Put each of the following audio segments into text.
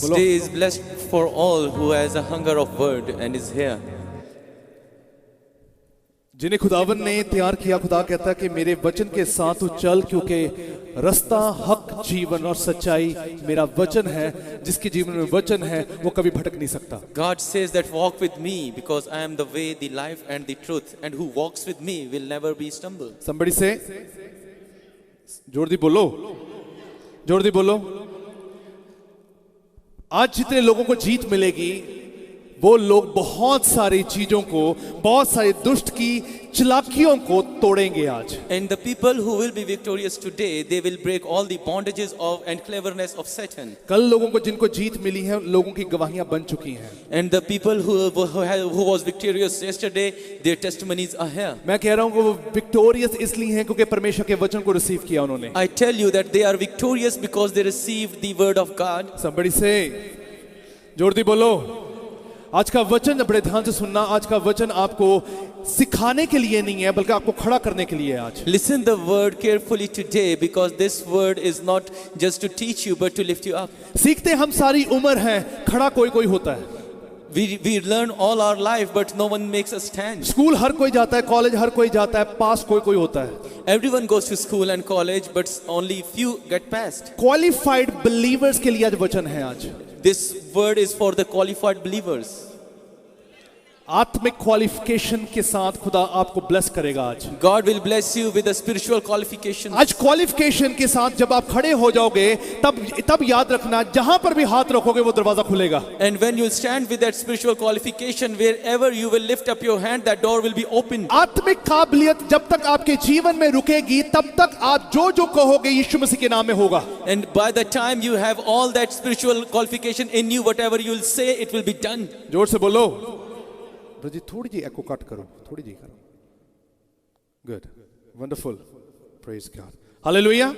This day is blessed for all who has a hunger of word and is here. जिन्हें खुदावन ने तैयार किया, खुदा कहता है कि मेरे वचन के साथ तू चल, क्योंकि रास्ता, हक, जीवन और सच्चाई मेरा वचन है। जिसके जीवन में वचन है वो कभी भटक नहीं सकता। God says that walk with me because I am the way, the life and the truth, and who walks with me will never be stumbled. Somebody say, जोर दी बोलो, जोर दी बोलो। आज जितने लोगों को जीत मिलेगी वो लोग बहुत सारी चीजों को, बहुत सारी दुष्ट की चालाकियों को तोड़ेंगे आज। And the people who will be victorious today, they will break all the bondages of and cleverness of Satan. कल लोगों को जिनको जीत मिली है, लोगों की गवाहियां बन चुकी हैं। And the people who was victorious yesterday, their testimonies are here. मैं कह रहा हूं कि वो विक्टोरियस इसलिए हैं क्योंकि परमेश्वर के वचन को रिसीव किया उन्होंने। I tell you that they are victorious because they received the word of God. Somebody say, जोर दी बोलो। आज का वचन बड़े ध्यान से सुनना। आज का वचन आपको सिखाने के लिए नहीं है, बल्कि आपको खड़ा करने के लिए है आज। Listen the word carefully today because this word is not just to teach you but to lift you up. सीखते हम सारी उम्र हैं, खड़ा कोई कोई होता है। We learn all our life but no one makes us stand. School हर कोई जाता है, कॉलेज हर कोई जाता है, पास कोई कोई होता है। Everyone goes to school and college but only few get passed. Qualified believers के लिए आज वचन है। आज This word is for the qualified believers. आत्मिक क्वालिफिकेशन के साथ खुदा आपको ब्लेस करेगा आज। God will bless you with a spiritual qualification. आज क्वालिफिकेशन के साथ जब आप खड़े हो जाओगे तब याद रखना, जहां पर भी हाथ रखोगे वो दरवाजा खुलेगा। And when you stand with that spiritual qualification, wherever you will lift up your hand, that door will be opened. आत्मिक काबिलियत जब तक आपके जीवन में रुकेगी तब तक आप जो जो कहोगे यीशु मसीह के नाम में होगा। And by the time you have all that spiritual qualification in you, whatever you will say, it will be done. जोर से बोलो। जी थोड़ी जी एको कट करो, थोड़ी जी करो। Good, wonderful, praise God, hallelujah.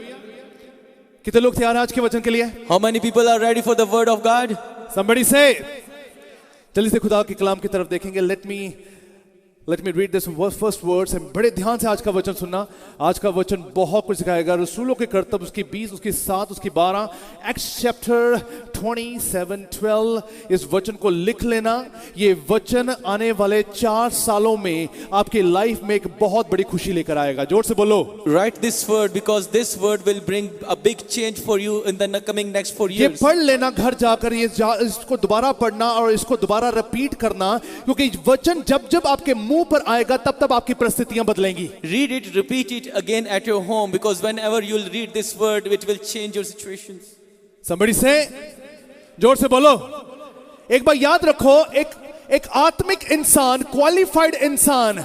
कितने लोग तैयार हैं आज के वचन के लिए? How many people are ready for the word of God? Somebody say, जल्दी से खुदा के कलाम की तरफ देखेंगे। Let me read this first words। बड़े ध्यान से आज का वचन सुनना। आज का वचन बहुत कुछ सिखाएगा। रसूलों के करतब उसकी 20, उसकी 7, उसकी 12, Acts chapter 27:12। इस वचन को लिख लेना। ये वचन आने वाले 4 सालों में आपकी लाइफ में एक बहुत बड़ी खुशी लेकर आएगा। जोर से बोलो। Write this word because this word will bring a big change for you in the coming next 4 ये years. पढ़ लेना घर जाकर, इसको दोबारा पढ़ना और इसको दोबारा रिपीट करना, क्योंकि वचन जब जब आपके मुंह पर आएगा तब तब आपकी परिस्थितियां बदलेंगी। Read it, repeat it again at your home because whenever you'll read this word, it will change your situations. Somebody say, जोर से बोलो। एक बार याद रखो, एक आत्मिक इंसान, क्वालिफाइड इंसान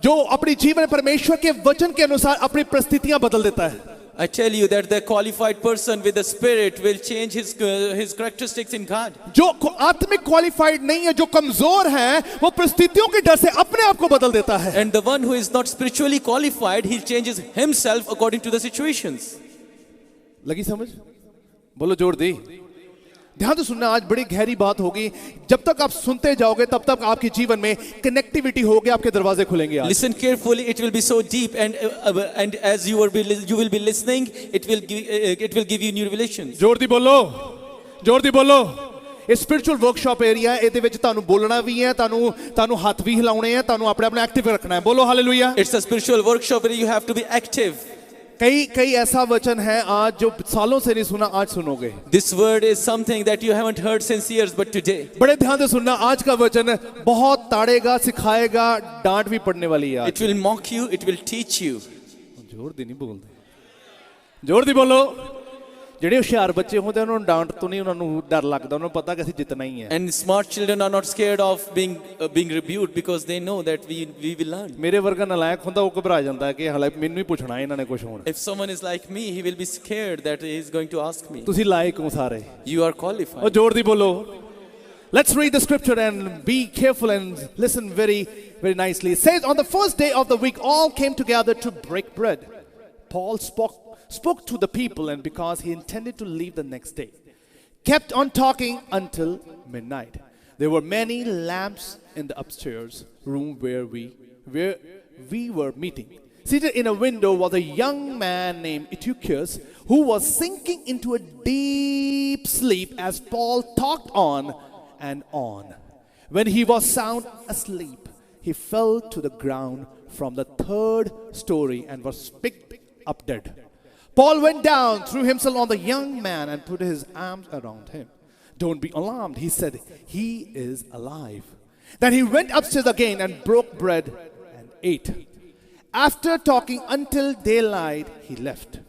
जो अपनी जीवन परमेश्वर के वचन के अनुसार अपनी परिस्थितियां बदल देता है। I tell you that the qualified person with the spirit will change his characteristics in God. जो आत्मिक क्वालिफाइड नहीं है, जो कमजोर है, वो परिस्थितियों के डर से अपने आप को बदल देता है। And the one who is not spiritually qualified, he changes himself according to the situations. लगी समझ? बोलो जोर दी। ध्यान से सुनना, आज बड़ी गहरी बात होगी। जब तक आप सुनते जाओगे तब तक आपके जीवन में कनेक्टिविटी होगी, आपके दरवाजे खुलेंगे आज। Listen carefully, it will be so deep, and as you will be listening, it will give you new revelations. जोर दी बोलो, जोर दी बोलो। ਇਹ ਸਪਿਰਚੁਅਲ ਵਰਕਸ਼ਾਪ ਏਰੀਆ, ਇਹਦੇ ਵਿੱਚ ਤੁਹਾਨੂੰ ਬੋਲਣਾ ਵੀ ਹੈ, ਤੁਹਾਨੂੰ ਹੱਥ ਵੀ ਹਿਲਾਉਣੇ ਆ, ਤੁਹਾਨੂੰ ਆਪਣੇ ਐਕਟਿਵ ਰੱਖਣਾ ਹੈ। ਬੋਲੋ hallelujah. It's a spiritual workshop where you have to be active. कई ऐसा वचन है आज जो सालों से नहीं सुना, आज सुनोगे। This word is something that you haven't heard since years, but today. बड़े ध्यान से सुनना, आज का वचन बहुत ताड़ेगा, सिखाएगा, डांट भी पड़ने वाली है। It will mock you, it will teach you. जोर दी नहीं बोलते, जोर दी बोलो। ਜਿਹੜੇ ਹੁਸ਼ਿਆਰ ਬੱਚੇ ਹੁੰਦੇ ਉਹਨਾਂ ਨੂੰ ਡਾਂਟ ਤੋਂ ਨਹੀਂ, ਉਹਨਾਂ ਨੂੰ ਡਰ ਲੱਗਦਾ, ਉਹਨਾਂ ਨੂੰ ਪਤਾ ਕਿ ਅਸੀਂ ਜਿੱਤਣਾ ਹੀ ਹੈ। And smart children are not scared of being rebuked because they know that we will learn. ਮੇਰੇ ਵਰਗਾ ਨਲਾਇਕ ਹੁੰਦਾ, ਉਹ ਘਬਰਾ ਜਾਂਦਾ ਹੈ ਕਿ ਹਾਲੇ ਮੈਨੂੰ ਹੀ ਪੁੱਛਣਾ ਇਹਨਾਂ ਨੇ ਕੁਝ ਹੋਣਾ। If someone is like me, he will be scared that he is going to ask me. ਤੁਸੀਂ ਲਾਇਕ ਹੋ ਸਾਰੇ। You are qualified. ਉਹ ਜ਼ੋਰ ਦੀ ਬੋਲੋ। Let's read the scripture and be careful and listen very, very nicely. It says, on the first day of the week, all came together to break bread. Paul spoke to the people, and because he intended to leave the next day, kept on talking until midnight. There were many lamps in the upstairs room where we were meeting. Seated in a window was a young man named Eutychus, who was sinking into a deep sleep as Paul talked on and on. When he was sound asleep, he fell to the ground from the third story and was picked up dead. Paul went down, threw himself on the young man, and put his arms around him. Don't be alarmed, he said. He is alive. Then he went upstairs again and broke bread and ate. After talking until daylight, he left.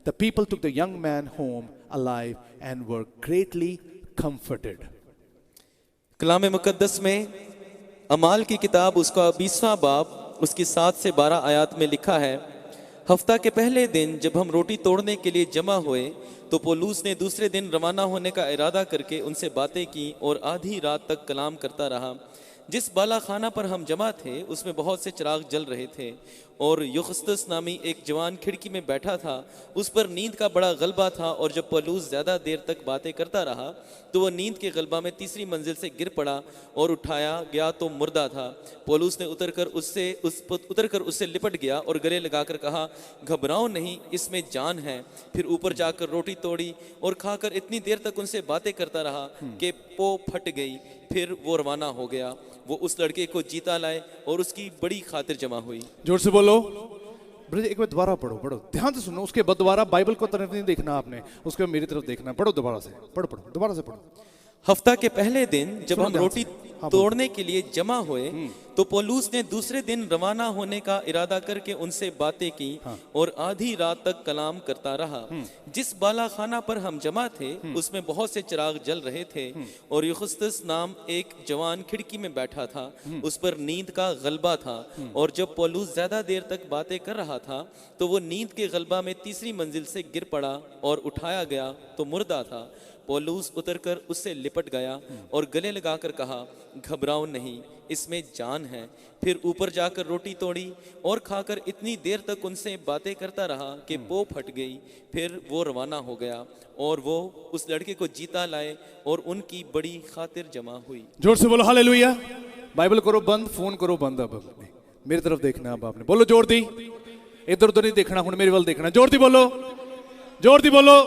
The people took the young man home alive and were greatly comforted. कलाम मुकद्दस में अमाल की किताब उसका 20वां बाब उसकी 7 से 12 आयत में लिखा है, हफ्ता के पहले दिन जब हम रोटी तोड़ने के लिए जमा हुए तो पौलुस ने दूसरे दिन रवाना होने का इरादा करके उनसे बातें की और आधी रात तक कलाम करता रहा। जिस बाला खाना पर हम जमा थे उसमें बहुत से चिराग जल रहे थे और युगस्तस नामी एक जवान खिड़की में बैठा था। उस पर नींद का बड़ा गलबा था और जब पौलुस ज़्यादा देर तक बातें करता रहा तो वह नींद के गलबा में तीसरी मंजिल से गिर पड़ा और उठाया गया तो मुर्दा था। पौलुस ने उतरकर उससे लिपट गया और गले लगाकर कहा, घबराओ नहीं, इसमें जान है। फिर ऊपर जाकर रोटी तोड़ी और खाकर इतनी देर तक उनसे बातें करता रहा कि पो फट गई। फिर वो रवाना हो गया। वो उस लड़के को जीता लाए और उसकी बड़ी खातिर जमा हुई। जोर से बोलो। ब्रदर एक बार दोबारा पढ़ो, ध्यान से सुनो। उसके बाद दोबारा बाइबल को तरफ नहीं देखना आपने, उसके बाद मेरी तरफ देखना। पढ़ो दोबारा से, पढ़ो दोबारा से पढ़ो। हफ्ता के पहले दिन जब हम रोटी तोड़ने के लिए जमा हुए तो पौलुस ने दूसरे दिन रवाना होने का इरादा करके उनसे बातें की और आधी रात तक कलाम करता रहा। जिस बाला खाना पर हम जमा थे उसमें बहुत से चिराग जल रहे थे और युगस्तस नाम एक जवान खिड़की में बैठा था। उस पर नींद का गलबा था और जब पौलुस ज्यादा देर तक बातें कर रहा था तो वो नींद के गलबा में तीसरी मंजिल से गिर पड़ा और उठाया गया तो मुर्दा था। पौलुस उतरकर उससे लिपट गया और गले लगाकर कहा, घबराओ नहीं, इसमें जान है। फिर ऊपर जाकर रोटी तोड़ी और खाकर इतनी देर तक उनसे बातें करता रहा कि पो फट गई। फिर वो रवाना हो गया और वो उस लड़के को जीता लाए और उनकी बड़ी खातिर जमा हुई। जोर से बोलो हालेलुया। बाइबल करो बंद, फोन करो बंद। अब मेरी तरफ देखना। अब आपने बोलो जोर दी, इधर उधर नहीं देखना, हुण मेरे वाल देखना। जोर दी बोलो, जोर दी बोलो।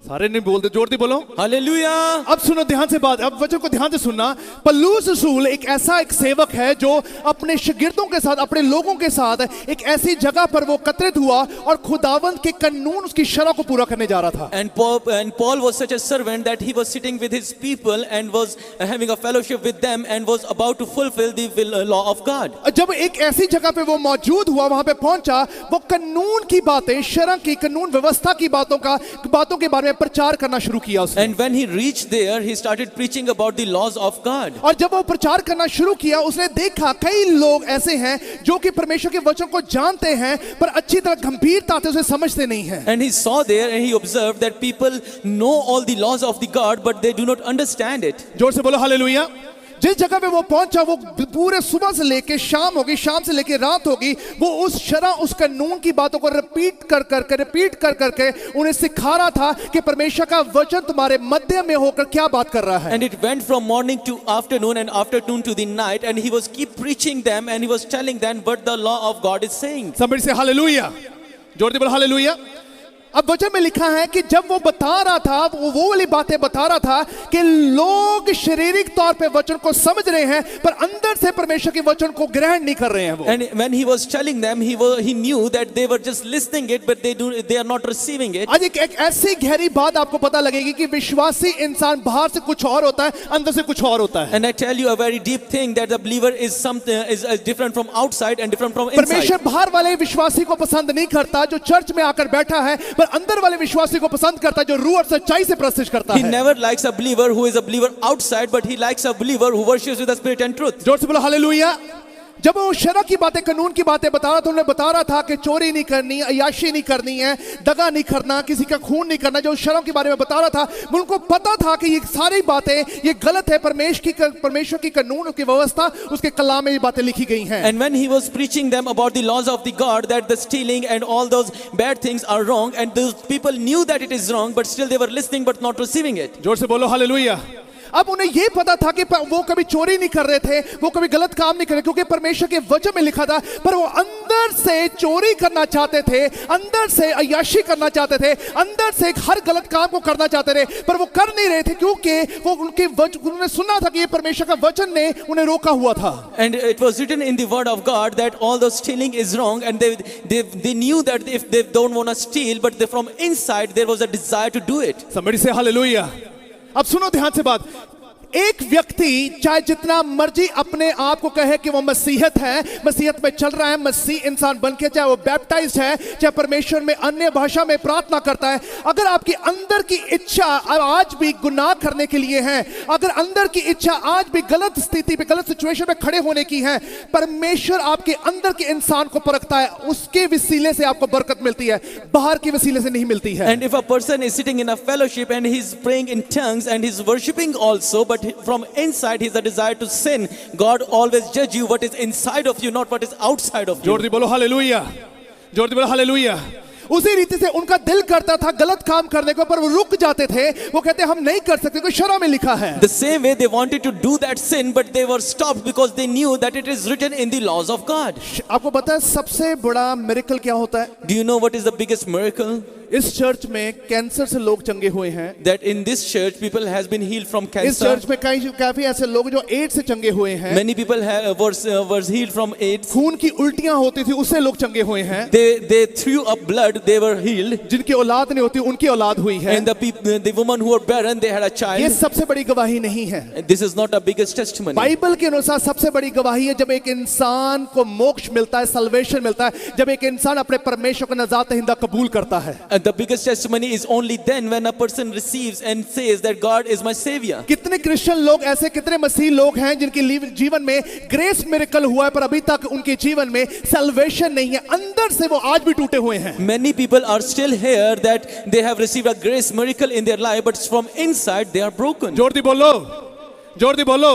सारे नहीं बोलते, जोर दी बोलो हालेलुया। अब सुनो ध्यान से बात, अब वचन को ध्यान से सुनना। पौलुस रसूल एक ऐसा एक सेवक है जो अपने शागिर्दों के साथ, अपने लोगों के साथ एक ऐसी जगह पर वो एकत्रित हुआ और खुदावंद के कानून, उसकी शरह को पूरा करने जा रहा था। And Paul was such a servant that he was sitting with his people and was having a fellowship with them and was about to fulfill the law of God. जब एक ऐसी जगह पे वो मौजूद हुआ, वहां पे पहुंचा, वो कानून की बातें, शरह की, कानून व्यवस्था की बातों के बारे में प्रचार करना शुरू किया उसने। And when he reached there, he started preaching about the laws of God. और जब वो प्रचार करना शुरू किया, उसने देखा कई लोग ऐसे हैं जो कि परमेश्वर के वचन को जानते हैं पर अच्छी तरह गंभीरता से उसे समझते नहीं हैं। And he saw there and he observed that people know all the laws of the God but they do not understand it. जोर से बोलो हालेलुया। जिस जगह पे वो पहुंचा, वो पूरे सुबह से लेके शाम होगी, शाम से लेके रात होगी, वो उस शरह, उस कानून की बातों को रिपीट कर करके उन्हें सिखा रहा था कि परमेश्वर का वचन तुम्हारे मध्य में होकर क्या बात कर रहा है। And it went from morning to afternoon and afternoon to the night and he was keep preaching them and he was telling them what the law of God is saying. Somebody say hallelujah. जोर से बोलो hallelujah. अब वचन में लिखा है कि जब वो बता रहा था, वो वाली बातें बता रहा था कि लोग शारीरिक तौर पे वचन को समझ रहे हैं पर अंदर से परमेश्वर के वचन को ग्रहण नहीं कर रहे हैं वो। And when he was telling them, he knew that they were just listening it but they are not receiving it. आज एक ऐसी गहरी बात आपको पता लगेगी कि विश्वासी इंसान बाहर से कुछ और होता है, अंदर से कुछ और होता है। And I tell you a very deep thing that the believer is something is different from outside and different from inside. परमेश्वर बाहर वाले विश्वासी को पसंद नहीं करता जो चर्च में आकर बैठा है, पर अंदर वाले विश्वासी को पसंद करता है जो रूह और सच्चाई से प्रस्तुत करता है। He है। never likes a believer who is a believer outside, but he likes a believer who worships with the spirit and truth. जोर से बोलो हालेलुया। जब वो शरह की बातें, कानून की बातें बता रहा था, उन्हें बता रहा था कि चोरी नहीं करनी, अय्याशी नहीं करनी है, दगा नहीं करना, किसी का खून नहीं करना, जो शरह के बारे में बता रहा था, उनको पता था कि ये सारी बातें ये गलत है। परमेश्वर की कानून, उसकी व्यवस्था, उसके कलाम में ये बातें लिखी गई हैं। And when he was preaching them about the laws of the God, that the stealing and all those bad things are wrong, and those people knew that it is wrong, but still they were listening but not receiving it. जोर से बोलो hallelujah. अब उन्हें यह पता था कि वो कभी चोरी नहीं कर रहे थे, वो कभी गलत काम नहीं कर रहे, क्योंकि परमेश्वर के वचन में लिखा था, पर वो अंदर अंदर से चोरी करना चाहते थे, अंदर से अय्याशी करना चाहते थे, अंदर से हर गलत काम को करना चाहते थे, पर वो कर नहीं रहे थे क्योंकि वो उन्होंने सुना था कि ये परमेश्वर का वचन ने उन्हें रोका हुआ था। And it was written in the word of God that all the stealing is wrong, and they knew that if they don't want to steal, but from inside there was a desire to do it. Somebody say hallelujah. अब सुनो ध्यान से बात, एक व्यक्ति चाहे जितना मर्जी अपने आप को कहे कि वो मसीहत है, मसीहत में चल रहा है, मसीह इंसान बन के, चाहे वो बैप्टाइज्ड है, चाहे परमेश्वर में अन्य भाषा में प्रार्थना करता है, अगर आपकी अंदर की इच्छा आज भी गुनाह करने के लिए है, अगर अंदर की इच्छा आज भी गलत स्थिति पे, गलत सिचुएशन में खड़े होने की है, परमेश्वर आपके अंदर के इंसान को परखता है, उसके वसीले से आपको बरकत मिलती है, बाहर के वसीले से नहीं मिलती है। And if a person is sitting in a fellowship and he's praying in tongues and he's worshiping also, but from inside he's a desire to sin, God always judge you what is inside of you, not what is outside of you. जोर दी बोलो hallelujah, जोर दी बोलो hallelujah. उसी रीति से उनका दिल करता था गलत काम करने को, पर वो रुक जाते थे, वो कहते हम नहीं कर सकते, क्योंकि शरह में लिखा है। The same way they wanted to do that sin, but they were stopped because they knew that it is written in the laws of God. आपको पता है सबसे बड़ा मिरेकल क्या होता है? Do you know what is the biggest miracle? इस church में कैंसर से लोग चंगे हुए हैं। That in this church people has been healed from इस cancer. चर्च में काफी ऐसे लोग जो एड्स से चंगे हुए हैं। Many people were healed from AIDS. खून की उल्टियां होती थी, उससे लोग चंगे हुए हैं। They threw up blood, they were healed. जिनकी औलाद नहीं होती उनकी औलाद हुई है। And the woman who were barren, they had a ये child. सबसे बड़ी गवाही नहीं है। This is not a biggest testimony. Bible के अनुसार सबसे बड़ी गवाही है जब एक इंसान को मोक्ष मिलता है, सल्वेशन मिलता है, जब एक इंसान अपने परमेश्वर को नजात हिंदा कबूल करता है। The biggest testimony is only then when a person receives and says that God is my savior. कितने क्रिश्चियन लोग ऐसे, कितने मसीह लोग हैं जिनके जीवन में ग्रेस मिरेकल हुआ है, पर अभी तक उनके जीवन में सल्वेशन नहीं है, अंदर से वो आज भी टूटे हुए हैं। Many people are still here that they have received a grace miracle in their life, but from inside they are broken. जोर दी बोलो, जोर दी बोलो।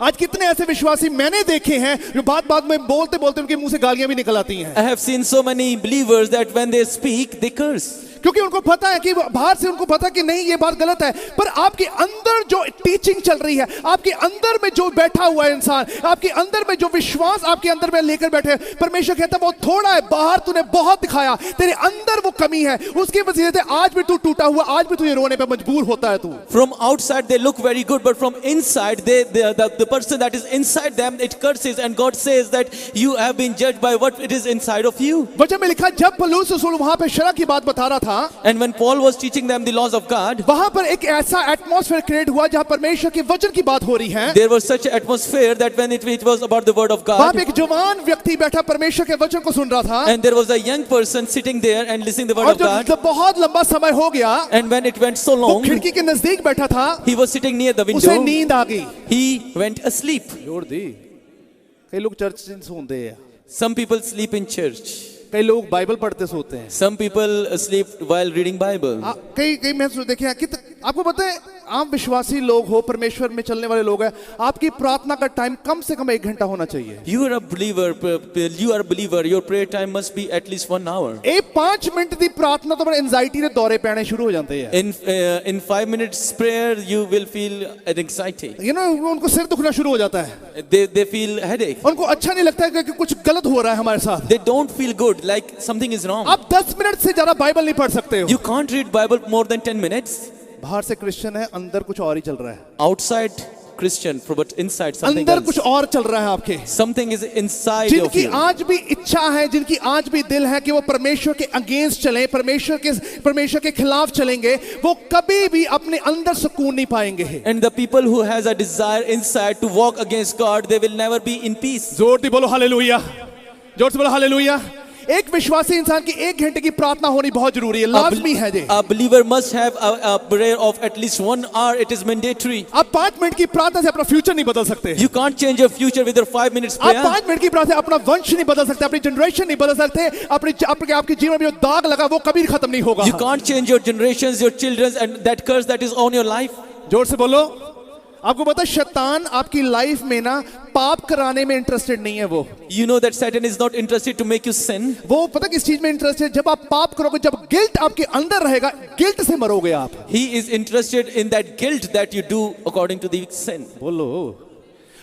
आज कितने ऐसे विश्वासी मैंने देखे हैं जो बात बात में बोलते बोलते उनके मुंह से गालियां भी निकल आती हैं। I have seen so many believers that when they speak, they curse. क्योंकि उनको पता है कि बाहर से उनको पता कि नहीं ये बात गलत है, पर आपके अंदर जो टीचिंग चल रही है, आपके अंदर में जो बैठा हुआ है इंसान, आपके अंदर में जो विश्वास आपके अंदर में लेकर बैठे हैं, परमेश्वर कहता है वो थोड़ा है, बाहर तूने बहुत दिखाया, तेरे अंदर वो कमी है, उसकी वजह से आज भी तू टूटा हुआ, आज भी तुझे रोने पे मजबूर होता है तू। From outside they look very good, but from inside the person that is inside them, it curses, and God says that you have been judged by what it is inside of you. वचन में लिखा जब पौलुस रसूल वहां पे शरह की बात बता रहा था, And when Paul was teaching them the laws of God, वहां पर एक ऐसा एटमॉस्फेयर क्रिएट हुआ जहां परमेश्वर के वचन की बात हो रही है। there was such an atmosphere that when it was about the word of वहां God, पे एक जवान व्यक्ति बैठा परमेश्वर के वचन को सुन रहा था, and there was a young person sitting there and listening the word और of God, जब बहुत लंबा समय हो गया, and when it went so वो long, खिड़की के नजदीक बैठा था, he was sitting near the उसे window, नींद आ गई। he went asleep. जोर दी। कई लोग चर्च से सोते हैं, Some people sleep in church. कई लोग बाइबल पढ़ते सोते हैं। Some people sleep while reading Bible. कई कई मैं देखे हैं कि आपको पता है आप विश्वासी लोग हो, परमेश्वर में चलने वाले लोग हैं, आपकी प्रार्थना का टाइम कम से कम 1 घंटा होना चाहिए। You are a believer, your prayer time must be at least 1 hour. 5 minute दी प्रार्थना तो बड़े एंजाइटी दे दौरे पैने शुरू हो जाते हैं। In 5 minutes prayer, you will feel an anxiety. उनको सिर दुखना शुरू हो जाता है, They feel headache. उनको अच्छा नहीं लगता है कि कुछ गलत हो रहा है हमारे साथ। They don't feel good, like something is wrong. आप 10 मिनट से ज्यादा बाइबल नहीं पढ़ सकते हो। You can't read Bible more than 10 minutes. बाहर से क्रिश्चियन है, अंदर कुछ और ही चल रहा है। Outside Christian, but inside something अंदर else. कुछ और चल रहा है आपके। Something is inside of जिनकी you. आज भी इच्छा है, जिनकी आज भी दिल है कि वो परमेश्वर के अगेंस्ट चलें, परमेश्वर के खिलाफ चलेंगे, वो कभी भी अपने अंदर सुकून नहीं पाएंगे। And the people who has a desire inside to walk against God, they will never be in peace. जोर से बोलो हालेलुया, जोर से बोलो हालेलुया। एक विश्वासी इंसान की 1 घंटे की प्रार्थना होनी बहुत जरूरी है, लाजमी है जी। A believer must have a prayer of at least 1 hour. It is mandatory. आप 5 मिनट की प्रार्थना से अपना फ्यूचर नहीं बदल सकते। You can't change your future with your 5 minutes आप prayer. 5 मिनट की प्रार्थना से अपना वंश नहीं बदल सकते, अपनी जनरेशन नहीं बदल सकते, आपके जीवन में जो दाग लगा वो कभी खत्म नहीं होगा। You can't change your generations, your children, and that curse that is on your life. जोर से बोलो। आपको पता है शैतान आपकी लाइफ में ना पाप कराने में इंटरेस्टेड नहीं है। वो You know that Satan is not interested to make you sin. वो पता किस चीज में इंटरेस्टेड, जब आप पाप करोगे, जब गिल्ट आपके अंदर रहेगा, गिल्ट से मरोगे आप। He is interested in that guilt that you do according to the sin. बोलो।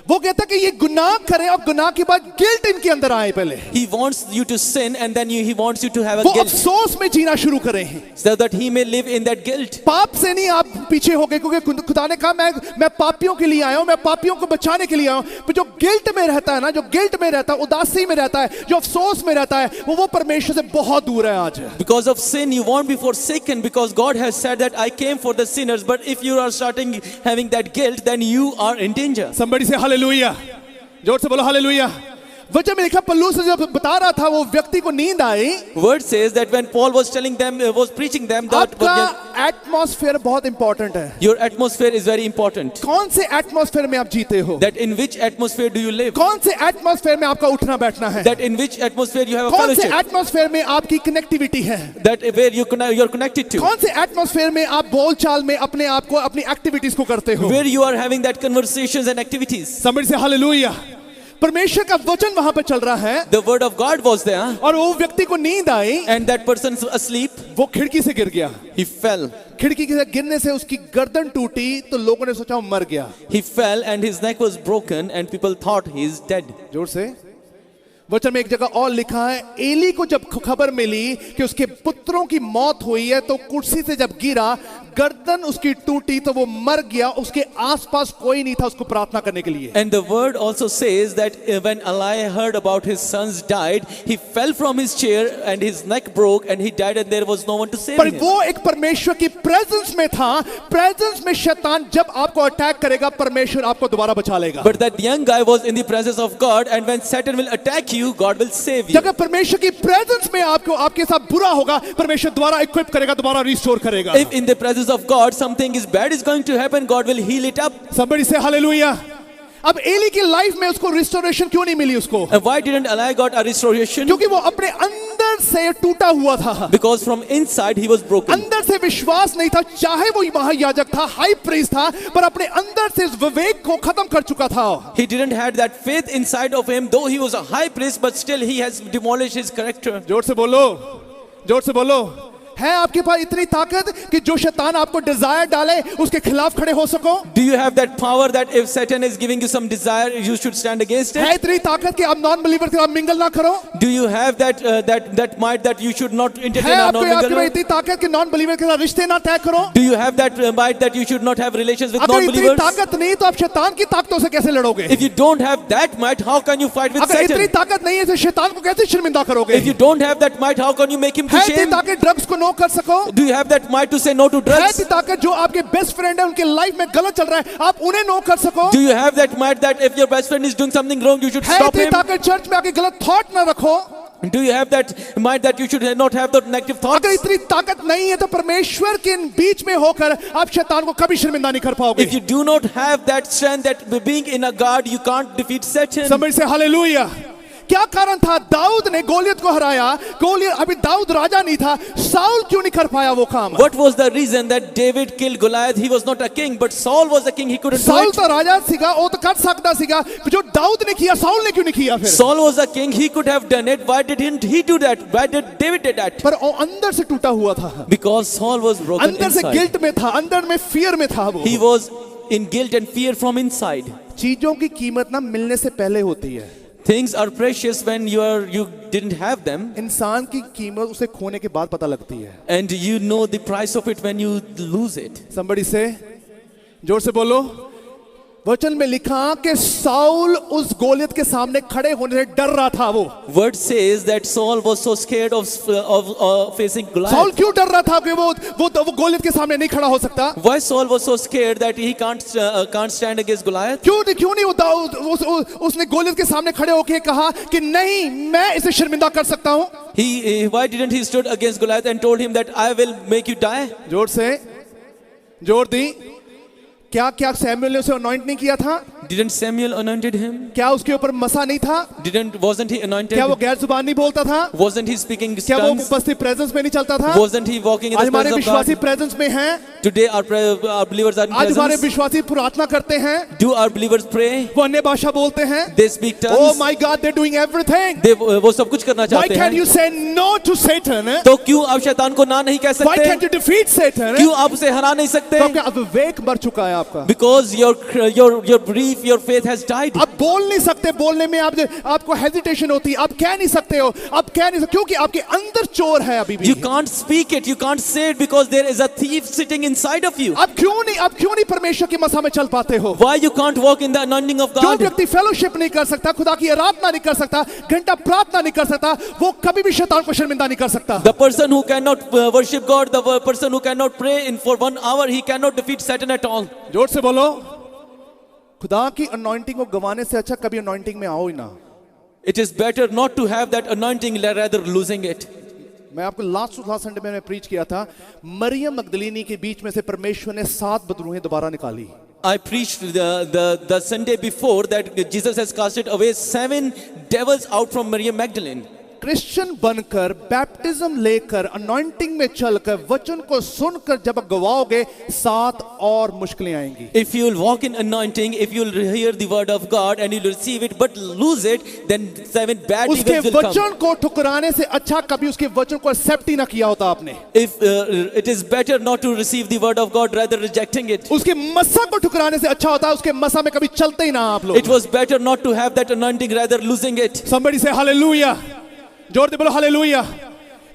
वो कहता कि ये गुनाह करें और गुनाह के बाद गिल्ट इनके अंदर आए पहले, He wants you to sin and then he wants you to have a वो guilt अफसोस में जीना शुरू करें, so that he may live in that guilt. पाप से नहीं आप पीछे हो गए, क्योंकि खुदा ने कहा मैं पापियों के लिए आया हूं, मैं पापियों को बचाने के लिए आया हूं। पर जो गिल्ट में रहता है ना, जो गिल्ट में रहता है, उदासी में रहता है, जो अफसोस में रहता है, वो परमेश्वर से बहुत दूर है आज। Because of sin you won't be forsaken, because God has said that I came for the sinners. But if you are starting having that guilt, then you are in danger. Somebody say hallelujah, जोर से बोलो hallelujah. वचन में लिखा पौलुस जब बता रहा था वो व्यक्ति को नींद आई। Word says that when Paul was telling them, was preaching them that आपका एटमॉस्फेयर बहुत इंपॉर्टेंट है। your atmosphere is very important. कौन से एटमॉस्फेयर में आप जीते हो? That in which atmosphere do you live? कौन से एटमॉस्फेयर में आपका उठना बैठना है? That in which atmosphere you have a कौन से fellowship? एटमॉस्फेयर में आपकी कनेक्टिविटी है? That where you're connected to? कौन से एटमॉस्फेयर में आप बोलचाल में अपने आप को अपनी एक्टिविटीज को करते हो? Where you are having that conversations and activities? समझ से हालेलुया। परमेश्वर का वचन वहां पर चल रहा है The word of God was there, और वो व्यक्ति को नींद आई, and that person's asleep. वो खिड़की से गिर गया। He fell. खिड़की से गिरने से उसकी गर्दन टूटी तो लोगों ने सोचा वो मर गया। He fell and his neck was broken, and people thought he is dead. जोर से। वचन में एक जगह और लिखा है, एली को जब खबर मिली कि उसके पुत्रों की मौत हुई है तो कुर्सी से जब गिरा, गर्दन उसकी टूटी तो वो मर गया, उसके आसपास कोई नहीं था उसको प्रार्थना करने के लिए। And the word also says that when Eli heard about his sons died, he fell from his chair and his neck broke and he died, and there was no one to save पर him. वो एक परमेश्वर की presence में था। Presence में शैतान जब आपको अटैक करेगा, परमेश्वर आपको दोबारा बचा लेगा। But that young guy was in the presence of God, and when Satan will attack you, God will save you. जब परमेश्वर की प्रेजेंस में आपको आपके साथ बुरा होगा, परमेश्वर दोबारा इक्विप करेगा, दोबारा रिस्टोर करेगा। If in the presence of God something is bad is going to happen, God will heal it up. Somebody say hallelujah. अब एली की लाइफ में उसको रिस्टोरेशन क्यों नहीं मिली उसको? And why didn't Eli got a restoration? क्योंकि वो अपने अंदर से टूटा हुआ था। Because from inside he was broken. अंदर से विश्वास नहीं था, चाहे वो महायाजक था, हाई प्रीस्ट था, पर अपने अंदर से इस विवेक को खत्म कर चुका था। He didn't had that faith inside of him, though he was a high priest, but still he has demolished his character. जोर से बोलो, जोर से बोलो। है आपके पास इतनी ताकत कि जो शैतान आपको डिजायर डाले उसके खिलाफ खड़े हो सको? Do you have that power that if Satan is giving you some desire, you should stand against है it? इतनी ताकत कि आप नॉन बिलीवर के साथ मिंगल ना करो? Do you have that might that you should not है entertain a आपके में non-believer? इतनी ताकत कि नॉन बिलीवर के साथ रिश्ते ना तय करो? Do you have that might that you should not have relations with अगर इतनी non-believers? ताकत नहीं तो आप शैतान की ताकतों से कैसे लड़ोगे? If you don't have that might, how can you fight with अगर इतनी Satan? ताकत नहीं है तो शैतान को कैसे शर्मिंदा करोगे? If you don't have that might, how can you make him to है इतनी shame? ताकत ड्रग्स को नो कर सको? Do you have that might to say no to है drugs? इतनी ताकत जो आपके बेस्ट फ्रेंड है उनके लाइफ में गलत चल रहा है आप उन्हें नो कर सको? Do you have that might that if your best friend is doing something wrong, you should है stop इतनी him? ताकत चर्च में आके गलत थॉट ना रखो? Do you have that might that you should not have the negative thoughts? अगर इतनी ताकत नहीं है तो परमेश्वर के बीच में होकर आप शैतान को कभी शर्मिंदा नहीं कर पाओगे। If you do not have that strength, that being in a God, you can't defeat Satan. समझ से हालेलुया। क्या कारण था दाऊद ने गोलियत को हराया? गोलियत अभी दाऊद राजा नहीं था, साउल क्यों नहीं कर पाया वो काम? What was the reason that David killed Goliath? He was not a king, but Saul was a king. He couldn't do Saul it. तो राजा सीगा, वो तो कर सकता सीगा, जो दाऊद ने किया साउल ने क्यों नहीं किया फिर? Saul was a king. He could have done it. Why didn't he do that? Why did David did that? पर वो अंदर से टूटा हुआ था, Because Saul was broken अंदर से inside. गिल्ट में था, अंदर में फियर में था वो। He was in guilt and fear from inside. चीजों की कीमत ना मिलने से पहले होती है। Things are precious when you didn't have them, इंसान की कीमत उसे खोने के बाद पता लगती है। and you know the price of it when you lose it. Somebody say, जोर से बोलो। वचन में लिखा कि साउल उस गोलियत के सामने खड़े होने से डर रहा था वो। Word says that Saul was so scared of facing Saul Goliath. क्यों डर रहा था कि वो गोलियत के सामने नहीं खड़ा हो सकता? Why Saul was so scared that he can't stand against Goliath? क्यों नहीं उसने गोलियत के सामने खड़े होकर कहा कि नहीं मैं इसे शर्मिंदा कर सकता हूं? Why didn't he stood against Goliath and told him that I will make you die? जोर से जोर दी। क्या सैमुएल ने उसे अनॉइंट नहीं किया था? Didn't Samuel anointed him? क्या उसके ऊपर मसा नहीं था? Wasn't he anointed? क्या वो गैर जुबान नहीं बोलता था? Wasn't he speaking क्या वो tongues? उपस्थित प्रेजेंस में नहीं चलता था? Wasn't he walking in आज the हमारे presence of विश्वासी God? प्रेजेंस में हैं। Today our believers are in आज हमारे presence. विश्वासी प्रार्थना करते हैं, Do our believers pray? वो अन्य भाषा बोलते हैं। They speak Oh tongues. my God, they're doing everything. वो सब कुछ करना Why चाहते can't हैं. you say no to Satan? तो क्यों आप शैतान को ना नहीं कह Why सकते? can't you defeat Satan? क्यों आप उसे हरा नहीं सकते? क्योंकि अविवेक मर चुका है आपका। Because your belief, your faith has died. आप बोल नहीं सकते, बोलने में आपको हेजिटेशन होती है, आप कह नहीं सकते हो, आप कह नहीं सकते क्योंकि आपके अंदर चोर है अभी भी। You can't speak it, you can't say it because there is a thief sitting inside of you. आप क्यों नहीं परमेश्वर की मसा में चल पाते हो? Why you can't walk in the anointing of जो God? व्यक्ति फेलोशिप नहीं कर सकता, खुदा की आराधना नहीं कर सकता, घंटा प्रार्थना नहीं कर सकता, वो कभी भी शैतान को शर्मिंदा नहीं कर सकता। The person who cannot worship God, the person who cannot pray in for 1 hour, he cannot defeat Satan at all. जोर से बोलो, खुदा की अनॉइंटिंग को गंवाने से अच्छा कभी अनॉइंटिंग में आओ ही ना। It is better not to have that anointing rather losing it. मैं आपको लास्ट संडे में प्रीच किया था, मरियम मगदलीनी के बीच में से परमेश्वर ने 7 बदरूहें दोबारा निकाली। I preached the Sunday before that Jesus has casted away 7 devils out from Maryam Magdalene. Christian बनकर, बैप्टिज्म लेकर, अनॉइंटिंग में चलकर, वचन को सुनकर जब गवाओगे 7 और मुश्किलें आएंगी। If you will walk in anointing, if you will hear the word of God and you will receive it but lose it, then 7 bad उसके evils will come. वचन को ठुकराने से अच्छा कभी उसके वचन को एक्सेप्ट ही ना किया होता आपने। If it is better not to receive the word of God rather rejecting it. उसके मसा को ठुकराने से अच्छा होता है उसके मसा में कभी चलते ही ना आप लोग। It was better not to have that anointing rather losing it. Somebody say hallelujah. जोर दे बोलो हालेलुया।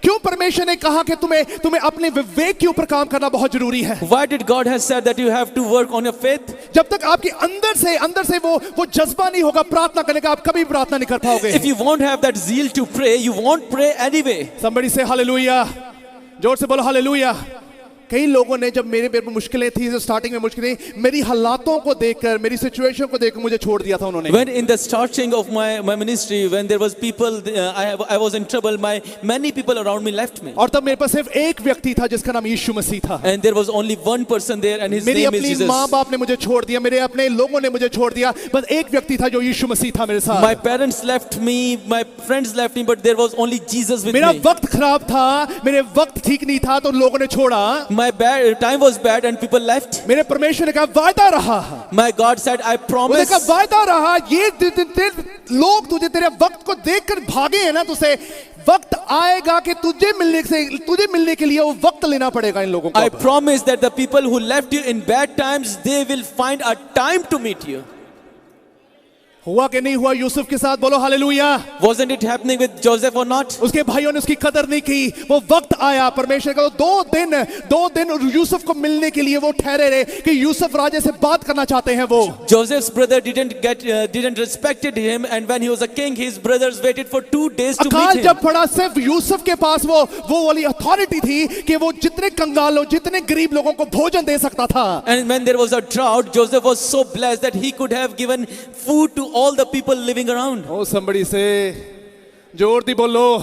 क्यों परमेश्वर ने कहा कि तुम्हें अपने विवेक के ऊपर काम करना बहुत जरूरी है? Why did God has said that you have to work on your faith? जब तक आपके अंदर से वो जज्बा नहीं होगा प्रार्थना करने का, आप कभी प्रार्थना नहीं कर पाओगे। If you won't have that zeal to pray, you won't pray anyway. Somebody say hallelujah. जोर से बोलो हालेलुया। कई लोगों ने जब मेरे पे मुश्किलें थी, स्टार्टिंग में मुश्किलें, मेरी हालातों को देखकर, मेरी सिचुएशन को देखकर मुझे छोड़ दिया था उन्होंने। When in the starting of my ministry, when there was people, I was in trouble. Many people around me left me. और तब मेरे पास सिर्फ एक व्यक्ति था जिसका नाम यीशु मसीह था। And there was only one person there, and his मेरी name is अपनी Jesus. माँ बाप ने मुझे छोड़ दिया, मेरे अपने लोगों ने मुझे छोड़ दिया, बस एक व्यक्ति था जो यीशु मसीह था मेरे साथ। My parents left me, my friends left me, but there was only Jesus with मेरा me. वक्त खराब था, मेरे वक्त ठीक नहीं था तो लोगों ने छोड़ा। My time was bad and people left. मेरे परमेश्वर ने कहा वायदा रहा। My God said, I उसने promise. कहा वायदा रहा, ये लोग तुझे तेरे वक्त को देखकर भागे हैं ना, तुझे वक्त आएगा कि तुझे मिलने के लिए वो वक्त लेना पड़ेगा इन लोगों को। I promise that the people who left you in bad times, they will find a time to meet you. हुआ कि नहीं हुआ यूसुफ के साथ? बोलो hallelujah. Wasn't it happening with Joseph or not? उसके भाइयों ने उसकी कदर नहीं की, वो वक्त आया, परमेश्वर का 2 दिन यूसुफ को मिलने के लिए वो ठहरे रहे कि यूसुफ राजा से बात करना चाहते हैं। वो Joseph's brother didn't respected him, and when he was a king, his brothers waited for 2 days to meet अकाल him. जब पड़ा, सिर्फ यूसुफ के पास वो वाली अथॉरिटी थी कि वो जितने कंगालों, जितने गरीब लोगों को भोजन दे सकता था। And when there was a drought, Joseph was so blessed that he could have given food to all the people living around. O somebody say, जोर दी बोलो।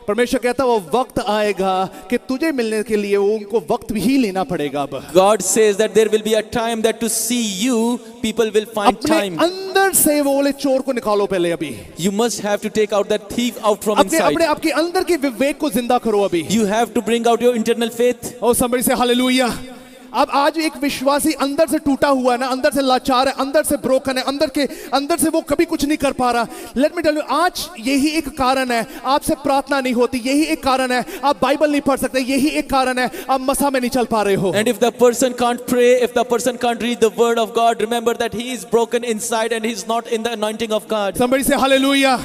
परमेश्वर कहता वो वक्त आएगा कि तुझे मिलने के लिए वो उनको वक्त भी लेना पड़ेगा। अब God says that there will be a time that to see you, people will find अपने time. अंदर से वो वाले चोर को निकालो पहले अभी। You must have to take out that thief out from अपने inside. आपके अंदर के विवेक को जिंदा करो अभी। You have to bring out your internal faith. Oh somebody say hallelujah. अब आज एक विश्वासी अंदर से टूटा हुआ है ना, अंदर से लाचार है, अंदर से ब्रोकन है, अंदर से वो कभी कुछ नहीं कर पा रहा। लेट मी टेल यू, आज यही एक कारण है आपसे प्रार्थना नहीं होती, यही एक कारण है आप बाइबल नहीं पढ़ सकते, यही एक कारण है आप मसा में नहीं चल पा रहे हो। And if the person can't pray, if the person can't read the word of God, remember that he is broken inside and he is not in the anointing of God. Somebody say hallelujah.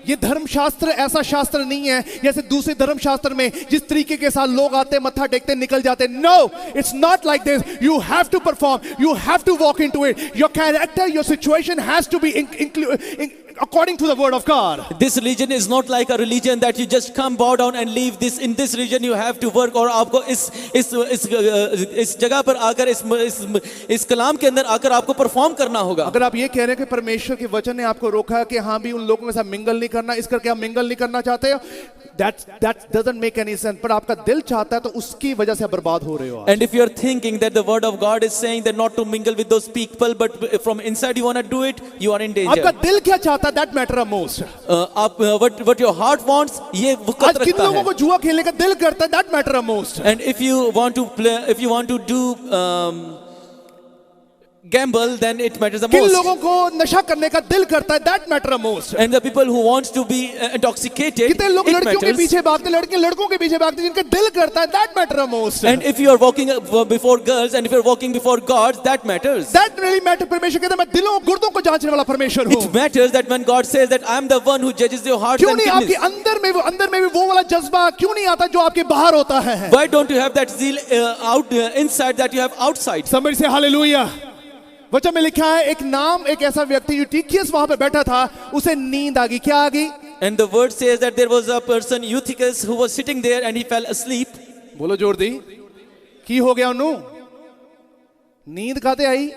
ये धर्मशास्त्र ऐसा शास्त्र नहीं है जैसे दूसरे धर्मशास्त्र में जिस तरीके के साथ लोग आते मत्था टेकते निकल जाते। No, it's not like this. You have to perform, you have to walk into it. Your character, your situation has to be according to the word of God. This religion is not like a religion that you just come, bow down and leave. In this religion you have to work, और आपको इस जगह पर आकर इस कलाम के अंदर आकर आपको परफॉर्म करना होगा। अगर आप ये कह रहे हैं कि परमेश्वर के वचन ने आपको रोका है कि हाँ भी उन लोगों के साथ मिंगल नहीं करना, इस करके आप मिंगल नहीं करना चाहते हो, that doesn't make any sense. पर आपका दिल चाहता है तो उसकी वजह से आप बर्बाद हो रहे हो। And if you are thinking that the word of God is saying that not to mingle with those people, but from inside you want to do it, you are in danger. आपका दिल क्या चाहता है, that matter most. What your heart wants, ये वक़्त आज किन रखता लोगों है। को जुआ खेलने का दिल करता है, that matter most. And if you want to play, if you want to do gamble, then it matters the किन most. लोगों को नशा करने का दिल करता है, that matter most. And the people who want to be intoxicated, कितने लोग it लड़कियों के matters. पीछे भागते, लड़के लड़कों के पीछे भागते, जिनका दिल करता है, that matter most. And if you are walking before girls and if you are walking before God, that matters. That really matter. परमेश्वर कहता है मैं दिलों गुर्दों को जांचने वाला परमेश्वर हूँ। It matters that when God says that I am the one who judges your hearts क्यों and नहीं आपके kidneys. अंदर में भी वो वाला जज्बा क्यों नहीं आता जो आपके बाहर होता है? Why don't you have that zeal inside that you have outside? समझ से हालेलुया। वचन में लिखा है एक ऐसा व्यक्ति यूटिकियस वहां पर बैठा था, उसे नींद आ गई। क्या आ गई? And the word says that there was a person, Eutychus, who was sitting there and he fell asleep. बोलो जोर दी। की हो गया उन्हों? नींद खाते आई?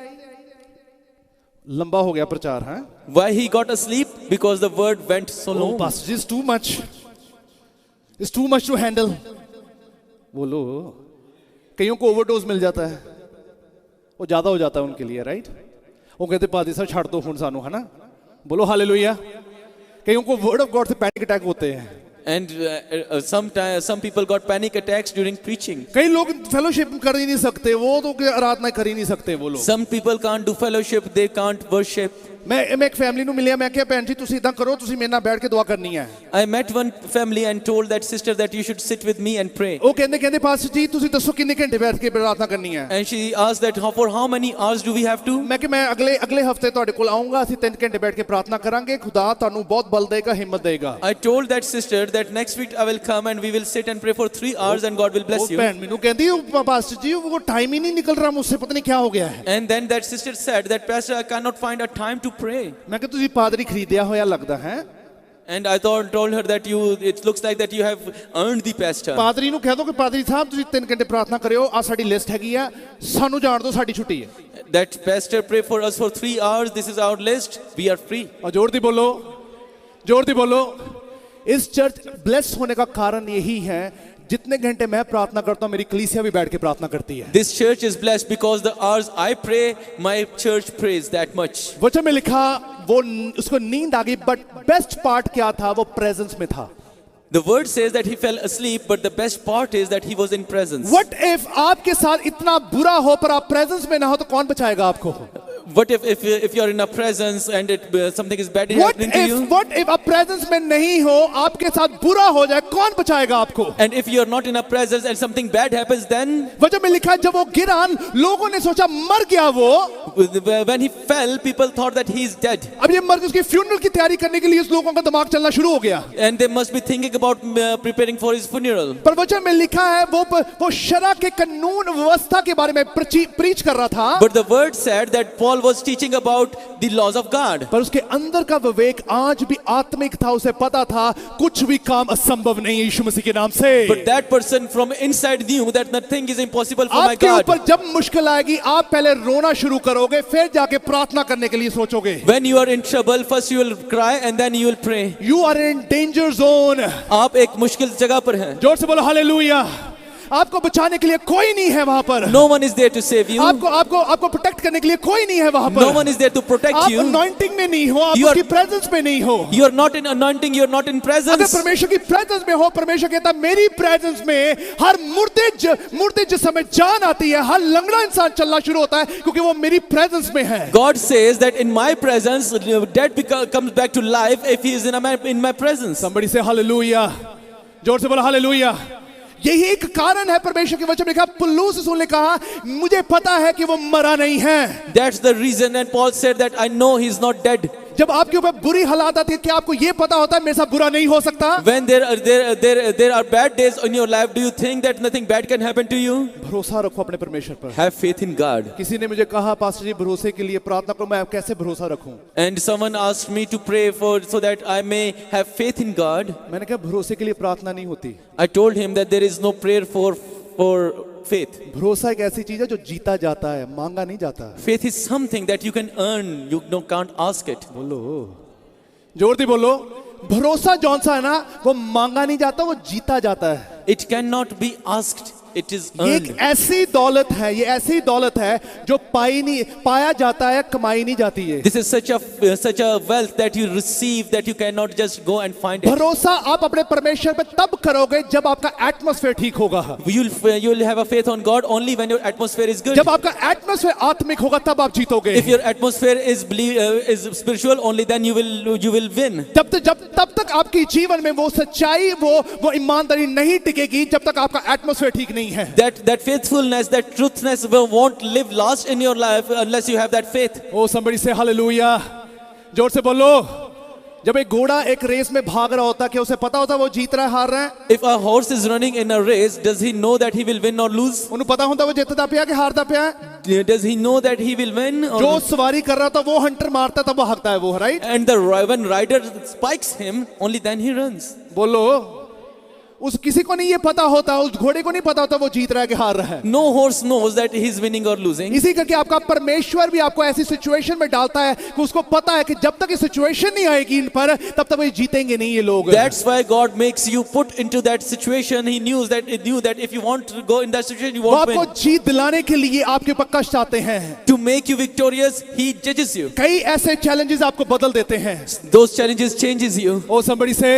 लंबा हो गया प्रचार है। Why he got asleep? Because the word went so long. Pastor, it's too much. It's too much to handle. बोलो। कईयों को ओवरडोज मिल जाता है, वो ज्यादा हो जाता है उनके लिए, राइट? वो कहते पादी सर छाड़ दो हुन सानू, है ना? बोलो हालेलुया। कईयों को वर्ड ऑफ गॉड से पैनिक अटैक होते हैं। And some people got panic attacks during preaching. कई लोग फेलोशिप कर ही नहीं सकते, वो तो आराधना कर ही नहीं सकते वो लोग। Some people can't do fellowship, they can't worship. मैं एक फैमिली ਨੂੰ ਮਿਲਿਆ, मैं क्या ਭੈਣ ਜੀ ਤੁਸੀਂ ਇਦਾਂ ਕਰੋ, ਤੁਸੀਂ ਮੇਰੇ ਨਾਲ ਬੈਠ ਕੇ ਦੁਆ ਕਰਨੀ ਹੈ। I met one family and told that sister that you should sit with me and pray. ਉਹ ਕਹਿੰਦੇ ਪਾਸਟਰ ਜੀ ਤੁਸੀਂ ਦੱਸੋ ਕਿੰਨੇ ਘੰਟੇ ਬੈਠ ਕੇ ਪ੍ਰਾਰਥਨਾ ਕਰਨੀ ਹੈ? And she asked that for how many hours do we have to? ਮੈਂ ਕਿ ਮੈਂ ਅਗਲੇ ਹਫਤੇ ਤੁਹਾਡੇ ਕੋਲ ਆਉਂਗਾ, ਅਸੀਂ 3 ਘੰਟੇ ਬੈਠ ਕੇ ਪ੍ਰਾਰਥਨਾ ਕਰਾਂਗੇ, ਖੁਦਾ ਤੁਹਾਨੂੰ ਬਹੁਤ ਬਲ ਦੇਗਾ, ਹਿੰਮਤ ਦੇਗਾ। I told that sister that next week I will come and we will sit and pray for 3 hours and God will bless ਉਹ you. ਭੈਣ ਮੈਨੂੰ ਕਹਿੰਦੀ ਪਾਸਟਰ ਜੀ वो टाइम ही नहीं निकल रहा मुझसे, पता नहीं क्या हो गया है। And then that sister said that pastor I cannot find a time to pray. मैं कि ਤੁਸੀਂ ਪਾਦਰੀ ਖਰੀਦਿਆ ਹੋਇਆ ਲੱਗਦਾ ਹੈ। And I told her that it looks like that you have earned the pastor. ਪਾਦਰੀ ਨੂੰ ਕਹਿ ਦੋ ਕਿ ਪਾਦਰੀ ਸਾਹਿਬ ਤੁਸੀਂ 3 ਘੰਟੇ ਪ੍ਰਾਰਥਨਾ ਕਰਿਓ, ਆ ਸਾਡੀ ਲਿਸਟ ਹੈਗੀ ਆ, ਸਾਨੂੰ ਜਾਣ ਦਿਓ, ਸਾਡੀ ਛੁੱਟੀ ਹੈ। That pastor pray for us for 3 hours, this is our list, we are free. और जोर दी बोलो, जोर दी बोलो। इस चर्च ब्लेस होने का कारण यही है, जितने घंटे मैं प्रार्थना करता हूं मेरी कलीसिया भी बैठ के प्रार्थना करती है। This church is blessed because the hours I pray, my church prays that much. वचन में लिखा वो उसको नींद आ गई, बट बेस्ट पार्ट क्या था? वो प्रेजेंस में था। The word says that he fell asleep, but the best part is that he was in presence. What if आपके साथ इतना बुरा हो पर आप प्रेजेंस में ना हो, तो कौन बचाएगा आपको? What if you are in a presence and something is bad happening to you? What if आप प्रेजेंस में नहीं हो, आपके साथ बुरा हो जाए, कौन बचाएगा आपको? And if you are not in a presence and something bad happens, then वचन में लिखा जब वो गिरा, लोगों ने सोचा मर गया वो। when he fell, people thought that he is dead. अब ये मर, उसकी फ्यूनरल की तैयारी करने के लिए इस लोगों का दिमाग चलना शुरू हो गया। And they must be thinking about preparing for his funeral. पर वचन में लिखा है वो शरा के कानून व्यवस्था के बारे में प्रीच कर रहा था। But the word said that Paul was teaching about the laws of God. पर उसके अंदर का विवेक आज भी आत्मिक था, उसे पता था कुछ भी काम असंभव नहीं है यीशु मसीह के नाम से। But that person from inside knew that nothing is impossible for my आपके God. ऊपर जब मुश्किल आएगी, आप पहले रोना शुरू करोगे, फिर जाके प्रार्थना करने के लिए सोचोगे। When you are in trouble, first you will cry and then you will pray. You are in danger zone. आप एक मुश्किल जगह पर हैं. जोर से बोलो हालेलुया। आपको बचाने के लिए कोई नहीं है वहां पर। No one is there to save you. आपको प्रोटेक्ट करने के लिए कोई नहीं है वहां पर। No one is there to protect आप you. अनॉइंटिंग में नहीं हो, आप You are- उसकी प्रेजेंस में नहीं हो। You are not in anointing, you are not in अगर presence. परमेश्वर की प्रेजेंस में हो, परमेश्वर कहता मेरी प्रेजेंस में हर मुर्दे जिस समय जान आती है, हर लंगड़ा इंसान चलना शुरू होता है, क्योंकि वो मेरी प्रेजेंस में है। God says that in my presence, dead comes back to life if he is in my presence. Somebody say hallelujah. जोर से बोलो हालेलुया। यही एक कारण है परमेश्वर के वचन में लिखा, पुल्लूस रसूल ने कहा मुझे पता है कि वो मरा नहीं है। That's the reason, and Paul said that I know he's not dead. जब आपके ऊपर बुरी हालात आती है, क्या आपको ये पता होता है मेरे साथ बुरा नहीं हो सकता? When there are bad days in your life, do you think that nothing bad can happen to you? भरोसा रखो अपने परमेश्वर पर। Have faith in God. किसी ने मुझे कहा पास्टर जी भरोसे के लिए प्रार्थना करो, मैं कैसे भरोसा रखूं? And someone asked me to pray so that I may have faith in God. मैंने कहा भरोसे के लिए प्रार्थना नहीं होती। I told him that there is no prayer for faith. भरोसा एक ऐसी चीज है जो जीता जाता है, मांगा नहीं जाता। Faith is something that you can earn, you can't ask it. बोलो, जोर दी बोलो। भरोसा जौन सा है ना, वो मांगा नहीं जाता, वो जीता जाता है। It cannot be asked, it is ये earned. एक ऐसी दौलत है, ये ऐसी दौलत है जो पाया जाता है, कमाई नहीं जाती है। This is such a wealth that you receive that you cannot just go and find it. भरोसा आप अपने परमेश्वर पे तब करोगे जब आपका एटमॉस्फेयर ठीक होगा। You'll have a faith on God only when your atmosphere is good. जब आपका एटमॉस्फेयर आत्मिक होगा तब आप जीतोगे। If your atmosphere is spiritual, only then you will win. तब तक आपकी जीवन में वो सच्चाई, वो ईमानदारी नहीं टिकेगी जब तक आपका एटमॉस्फेयर ठीक नहीं है। That faithfulness, that truthness won't live last in your life unless you have that faith. Oh somebody say hallelujah, जोर से बोलो। जब एक घोड़ा एक रेस में भाग रहा होता है, क्या उसे पता होता है वो जीत रहा है हार रहा है? If a horse is running in a race, does he know that he will win or lose? उन्हें पता होता है वो जीतता पिया कि हारता पिया है? Does he know that he will win? जो सवारी कर रहा था वो हंटर मारता तब वो हकता है वो, right? And when rider spikes him, only then he runs. बोलो, उस किसी को नहीं ये पता होता, उस घोड़े को नहीं पता होता वो जीत रहा है कि हार रहा है। No horse knows that he is winning or losing. इसी करके आपका परमेश्वर भी आपको ऐसी सिचुएशन में डालता है कि उसको पता है कि जब तक ये सिचुएशन नहीं आएगी इन पर, तब तक ये जीतेंगे नहीं ये लोग। That's why God makes you put into that situation. He knew that if you want to go in that situation, you वो won't आपको win. जीत दिलाने के लिए आपके ऊपर कष्ट आते हैं। To make you victorious, He judges you. कई ऐसे चैलेंजेस आपको बदल देते हैं। Those challenges changes you. O somebody say,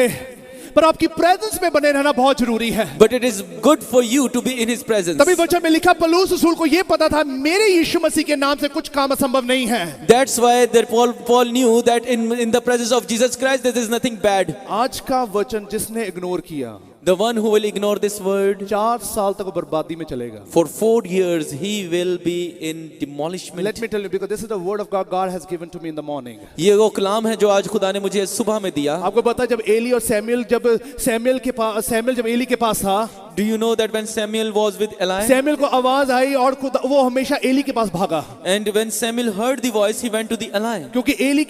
पर आपकी प्रेजेंस में बने रहना बहुत जरूरी है। But it is good for you to be in His presence. तभी वचन में लिखा पौलुस रसूल को ये पता था मेरे यीशु मसीह के नाम से कुछ काम असंभव नहीं है। That's why that Paul knew that in the presence of Jesus Christ there is nothing bad. आज का वचन जिसने इग्नोर किया, The one who will ignore this word, 4 साल तक वो बर्बादी में चलेगा। for 4 years he will be in demolishment. Let me tell you, because this is the word of God has given to me in the morning. ये वो कलाम है जो आज खुदा ने मुझे सुबह में दिया. आपको पता है जब एली और सैमुएल जब एली के पास था, Do you know that when Samuel was with Eli, Samuel को आवाज आई और वो हमेशा एली के पास भागा, and when Samuel heard the voice, he went to the Eli. क्योंकि एली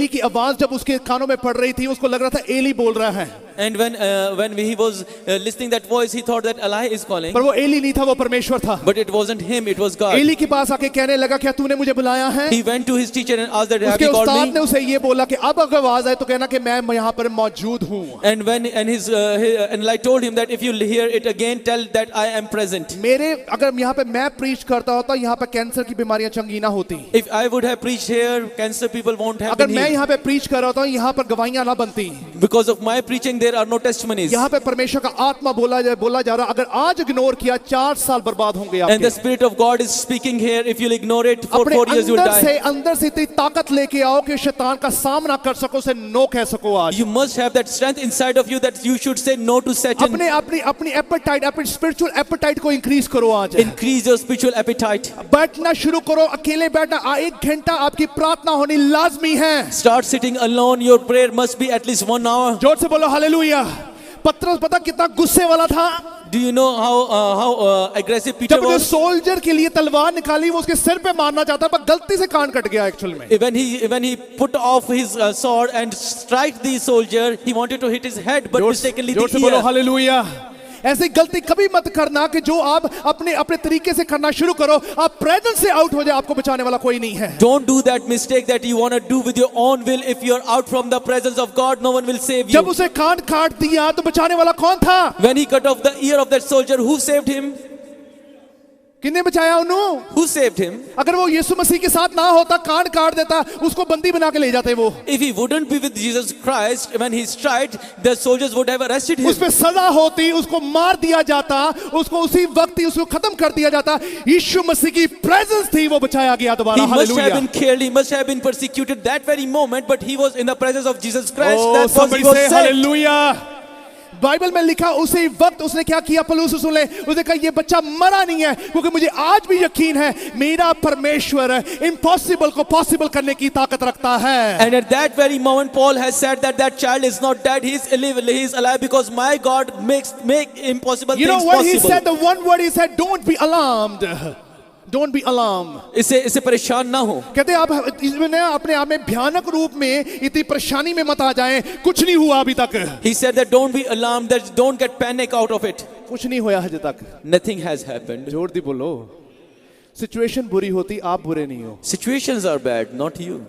की आवाज जब उसके कानों में पड़ रही थी, उसको लग रहा था एली बोल रहा है। And when he was listening that voice, he thought that Eli is calling. पर वो एली नहीं था, वो परमेश्वर था। But it wasn't him, it was God. Eli के पास आके कहने लगा क्या तूने मुझे बुलाया है? He went to his teacher and asked that, have उसके you called उस्ताद me? ने उसे ये बोला कि अब अगर आवाज आए तो कहना कि मैं यहाँ पर मौजूद हूँ। And Eli told him that if you hear it again, tell that I am present. अगर यहाँ पे मैं प्रीच करता होता, यहाँ पे कैंसर की बीमारियां चंगी ना होती। If I would have preached here, cancer people won't have अगर been मैं healed. यहाँ पे प्रीच कर रहा होता, यहाँ पर गवाहियां ना बनती। Because of my preaching, there are no testimonies. यहाँ पे परमेश्वर का आत्मा बोला जा रहा, अगर आज इग्नोर किया 4 साल बर्बाद होंगे And the आपके। Spirit of God is speaking here. If you'll ignore it, for अपने 4 years you will die. अंदर से इतनी ताकत लेके आओ कि शैतान का सामना कर सको, उसे नो कह सको आज। You must have that strength inside of you that you should say no to Satan. अपनी एपेटाइट, अपनी स्पिरिचुअल एपेटाइट को इंक्रीज करो आज। Increase your spiritual appetite. बैठना शुरू करो, अकेले बैठना 1 घंटा आपकी प्रार्थना होनी लाजमी है। Start sitting alone. Your prayer must be at least 1 hour. जोर से बोलो हालेलुया। पतरस पता कितना गुस्से वाला था? Do you know how aggressive Peter जब वो was? सोल्जर के लिए तलवार निकाली, वो उसके सिर पे मारना चाहता, पर गलती से कान कट गया एक्चुअल में। When he put off his sword and strike the soldier, he wanted to hit his head, but mistakenly जोर से the बोलो ear. हालेलुया। ऐसी गलती कभी मत करना कि जो आप अपने तरीके से करना शुरू करो, आप प्रेजेंस से आउट हो जाए, आपको बचाने वाला कोई नहीं है। Don't do that mistake that you want to do with your own will. If you are out from the presence of God, no one will save जब you. उसे कान काट दिया तो बचाने वाला कौन था? When he cut off the ear of that soldier, who saved him? किसने बचाया उन्हें? Who saved him? अगर वो यीशु मसीह के साथ ना होता, कान काट देता, उसको बंदी बना के ले जाते वो। If he wouldn't be with Jesus Christ, when he struck, the soldiers would have arrested him. उस पे सजा होती, उसको मार दिया जाता, उसको उसी वक्त ही उसको खत्म कर दिया जाता। यीशु मसीह की प्रेजेंस थी, वो बचाया गया दोबारा। He must have hallelujah. been killed, he must have been persecuted that very moment, but he was in the presence of Jesus Christ. Oh, That was somebody he was say saved. Hallelujah. Bible में लिखा उसी वक्त उसने क्या किया? पौलुस रसूल ने उसने कहा ये बच्चा मरा नहीं है, क्योंकि मुझे आज भी यकीन है मेरा परमेश्वर इम्पॉसिबल को पॉसिबल करने की ताकत रखता है। And at that very moment, Paul has said that child is not dead, he is alive, because my God make impossible You know things what he possible. said? The one word he said, don't be alarmed. Don't be alarmed. इससे परेशान ना हो। कहते आप इसमें अपने आप में भयानक रूप में इतनी परेशानी में मत आ जाएं, कुछ नहीं हुआ अभी तक। He said that don't be alarmed, that don't get panic out of it. कुछ नहीं हुआ अभी तक। Nothing has happened. जोर दी बोलो। सिचुएशन बुरी होती, आप बुरे नहीं हो। Situations are bad, not you.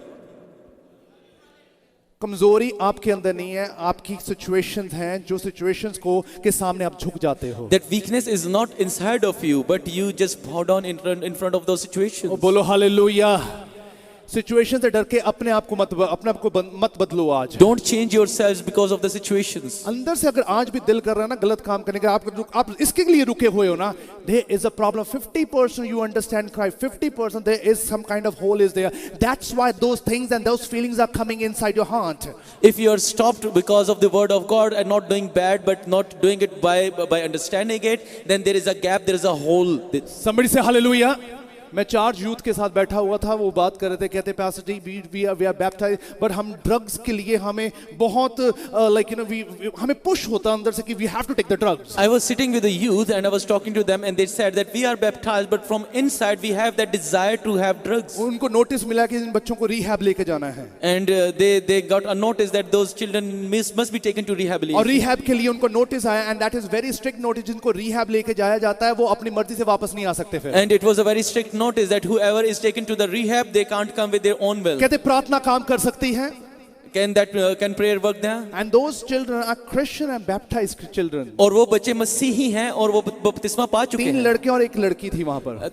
कमजोरी आपके अंदर नहीं है, आपकी सिचुएशंस हैं जो सिचुएशंस को के सामने आप झुक जाते हो। That weakness is not inside of you, but you just bow down in front of those situations. और बोलो हालेलुया। सिचुएशन से डर के अपने आप को मत बदलो आज। Don't change yourselves because of the situations. अंदर से अगर आज भी दिल कर रहा है ना गलत काम करने का, आप इसके लिए रुके हुए हो ना, there is a problem. 50% you understand Christ, 50% there is some kind of hole is there. That's why those things and those feelings are coming inside your heart. If you are stopped because of the word of God and not doing bad, but not doing it by understanding it, then there is a gap, there is a hole. Somebody say hallelujah. मैं charge youth के साथ बैठा हुआ था, वो बात कर रहे थे, कहते pastor ji we are baptized, but हम ड्रग्स के लिए हमें बहुत लाइक यू नो हमें पुश होता अंदर से कि we have to take the drugs. I was sitting with the youth and I was talking to them and they said that we are baptized, but from inside we have that desire to have drugs. उनको notice मिला कि इन बच्चों को rehab लेके जाना है, And they got a notice that those children must be taken to rehabilitation. और rehab के लिए उनको नोटिस आया, and that is very strict notice. जिनको रिहैब लेके जाया जाता है वो अपनी मर्जी से वापस नहीं आ सकते फिर। And it was a very strict notice that whoever is taken to the rehab, they can't come with their own will. कहते प्रार्थना काम कर सकती है, Can prayer work there? and those children are Christian and baptized children. और वो बच्चे मसीही हैं और वो बपतिस्मा पा चुके 3 हैं। लड़के और 1 लड़की थी वहां पर।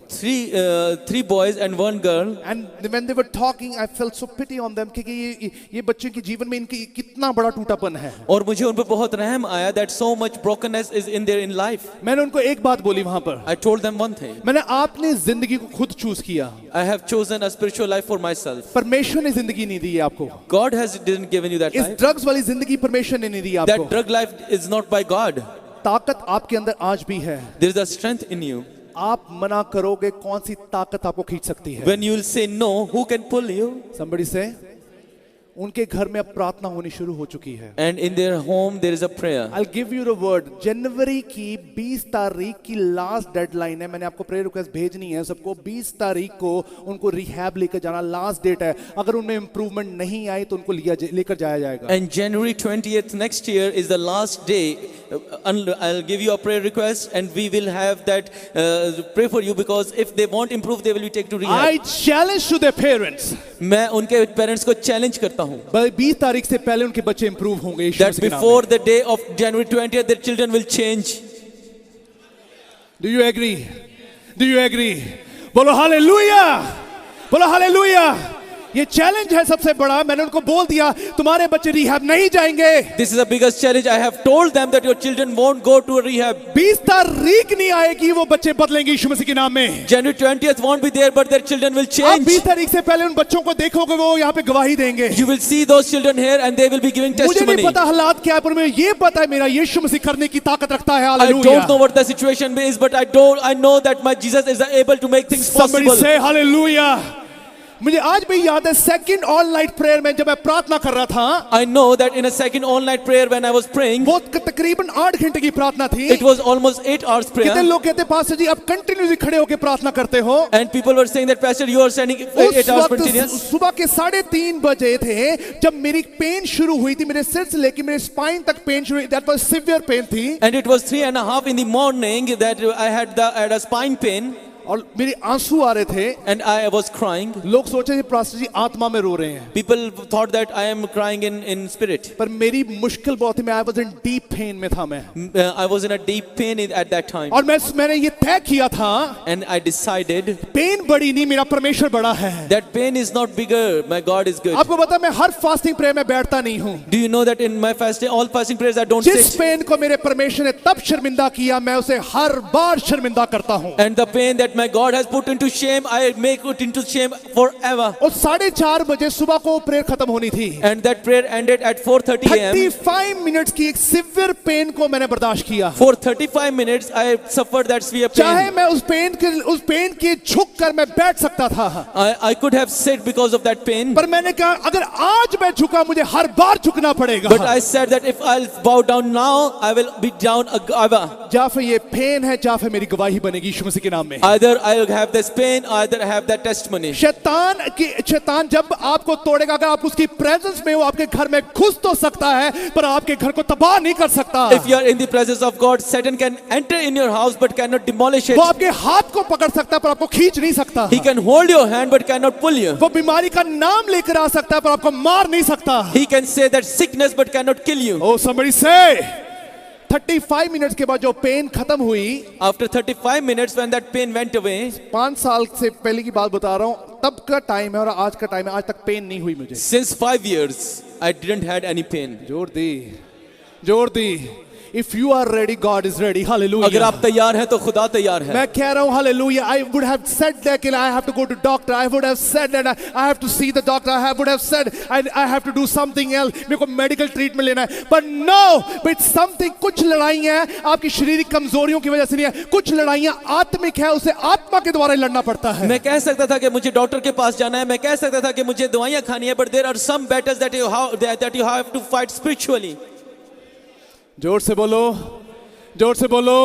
Three boys and 1 girl. And when they were talking, I felt so pity on them क्योंकि ये बच्चे के जीवन में इनकी कितना बड़ा टूटापन है। और मुझे उन पर बहुत रहम आया that so much brokenness is in their life. मैंने उनको एक बात बोली वहां पर, I told them one thing. मैंने आपने जिंदगी को खुद चूज किया, I have chosen a spiritual life for myself. परमेश्वर ने जिंदगी नहीं दी है आपको। God didn't given you that इस life. ड्रग्स वाली जिंदगी परमेश्वर ने नहीं दी आपको। That drug life is not by God. ताकत आपके अंदर आज भी है। There is a strength in you. आप मना करोगे, कौन सी ताकत आपको खींच सकती है? When you will say no, who can pull you? Somebody say, उनके घर में अब प्रार्थना होनी शुरू हो चुकी है। And in their home there is a prayer. I'll give you the word. जनवरी की 20 तारीख की लास्ट डेडलाइन है। मैंने आपको प्रेयर रिक्वेस्ट भेजनी है सबको। 20 तारीख को उनको रिहैब लेकर जाना लास्ट डेट है। अगर उनमें इंप्रूवमेंट नहीं आई तो उनको लेकर जाया जाएगा। And January 20th next year is the last day. I'll give you a prayer request and we will have that pray for you, because if they won't improve they will be taken to rehab. I challenge to their parents. मैं उनके parents को challenge करता हूँ 20 तारीख से पहले उनके बच्चे इंप्रूव होंगे यीशु that मसीह के नाम में। before the day of January 20th their children will change. Do you agree? Do you agree? बोलो हालेलुया, बोलो हालेलुया। ये चैलेंज है सबसे बड़ा। मैंने उनको बोल दिया तुम्हारे बच्चे रिहैब नहीं जाएंगे। This is the biggest challenge. I have told them that your children won't go to a rehab. 20 तारीख नहीं आएगी वो बच्चे बदलेंगे यीशु मसीह के नाम में। January 20th won't be there, but their children will आप change. 20 तारीख से पहले उन बच्चों को देखोगे वो यहाँ पे गवाही देंगे। You will see those children here and they will be giving मुझे नहीं testimony. पता हालात क्या है, पर मुझे ये पता है मेरा यीशु मसीह करने की ताकत रखता है। I hallelujah. don't know what the situation is, but I know that my Jesus is able to make things Somebody possible. say hallelujah. मुझे आज भी याद है सेकंड ऑल नाइट प्रेयर में जब मैं प्रार्थना कर रहा था। I know that in a second all-night prayer when I was praying, वो तकरीबन 8 घंटे की प्रार्थना थी। it was almost 8 hours कितने prayer. लोग कहते पास्टर जी आप कंटिन्यूसली खड़े होकर प्रार्थना करते हो। And people were saying that, Pastor, you are standing 8 hours continuous. सुबह के 3:30 बजे थे जब मेरी पेन शुरू हुई थी, मेरे सिर से लेकर मेरे स्पाइन तक पेन शुरू हुई। दैट वाज सिवियर पेन थी। And it was 3:30 in the morning that I had a spine pain. और मेरे आंसू आ रहे थे। And I was crying. लोग सोचे कि पास्टर जी आत्मा में रो रहे हैं। People thought that I am crying in spirit. पर मेरी मुश्किल बहुत थी। मैं I was in deep pain में था मैं। I was in a deep pain at that time. और मैंने ये तय किया था, And I decided पेन बड़ी नहीं, मेरा परमेश्वर बड़ा है। that pain is not bigger, my God is good. आपको पता है मैं हर फास्टिंग प्रेयर में बैठता नहीं हूँ। Do you know that in my all fasting prayers I don't जिस sit? पेन को मेरे परमेश्वर ने तब शर्मिंदा किया, मैं उसे हर बार शर्मिंदा करता हूँ। And the pain that my God has put into shame, I make it into shame forever. और 4:30 बजे सुबह को प्रेयर खत्म होनी थी। And that prayer ended at 4:30 a.m. 35 minutes की एक सिवियर पेन को मैंने बर्दाश्त किया। For 35 minutes I suffered that severe चाहे pain. मैं उस पेन के झुक कर मैं बैठ सकता था, I could have sit because of that pain. पर मैंने कहा अगर आज मैं झुका मुझे हर बार झुकना पड़ेगा। But I said that if I'll bow down now, I will be down ever. या फिर ये पेन है या फिर मेरी गवाही बनेगी यीशु मसीह के नाम में। either I'll have this pain, either I have that testimony. शैतान जब आपको तोड़ेगा, अगर आप उसकी प्रेजेंस में हो, आपके घर में घुस तो सकता है पर आपके घर को तबाह नहीं कर सकता। If you are in the presence of God, Satan can enter in your house but cannot demolish it. वो आपके हाथ को पकड़ सकता है पर आपको खींच नहीं सकता। He can hold your hand but cannot pull you. वो बीमारी का नाम लेकर आ सकता है पर आपको मार नहीं सकता। He can say that sickness but cannot kill you. Oh, somebody say 35 minute के बाद जो पेन खत्म हुई, After 35 minutes when that pain went away, 5 साल से पहले की बात बता रहा हूँ, तब का टाइम है और आज का टाइम है, आज तक पेन नहीं हुई मुझे। since 5 years, I didn't had any pain. जोर दी। If you are ready, God is ready. Hallelujah. अगर आप तैयार हैं तो खुदा तैयार है। मैं कह रहा हूँ hallelujah. I would have said that I have to go to doctor. I would have said that I have to see the doctor. I would have said I have to do something else. मेरे को medical treatment लेना है. But no, but something, कुछ लड़ाइयाँ आपकी शारीरिक कमजोरियों की वजह से नहीं है, कुछ लड़ाइयाँ आत्मिक है, उसे आत्मा के द्वारा लड़ना पड़ता है। मैं कह सकता था कि मुझे डॉक्टर के पास जाना है, मैं कह सकता था कि मुझे दवाइयाँ खानी है, but there are some battles that you have to fight spiritually. जोर से बोलो,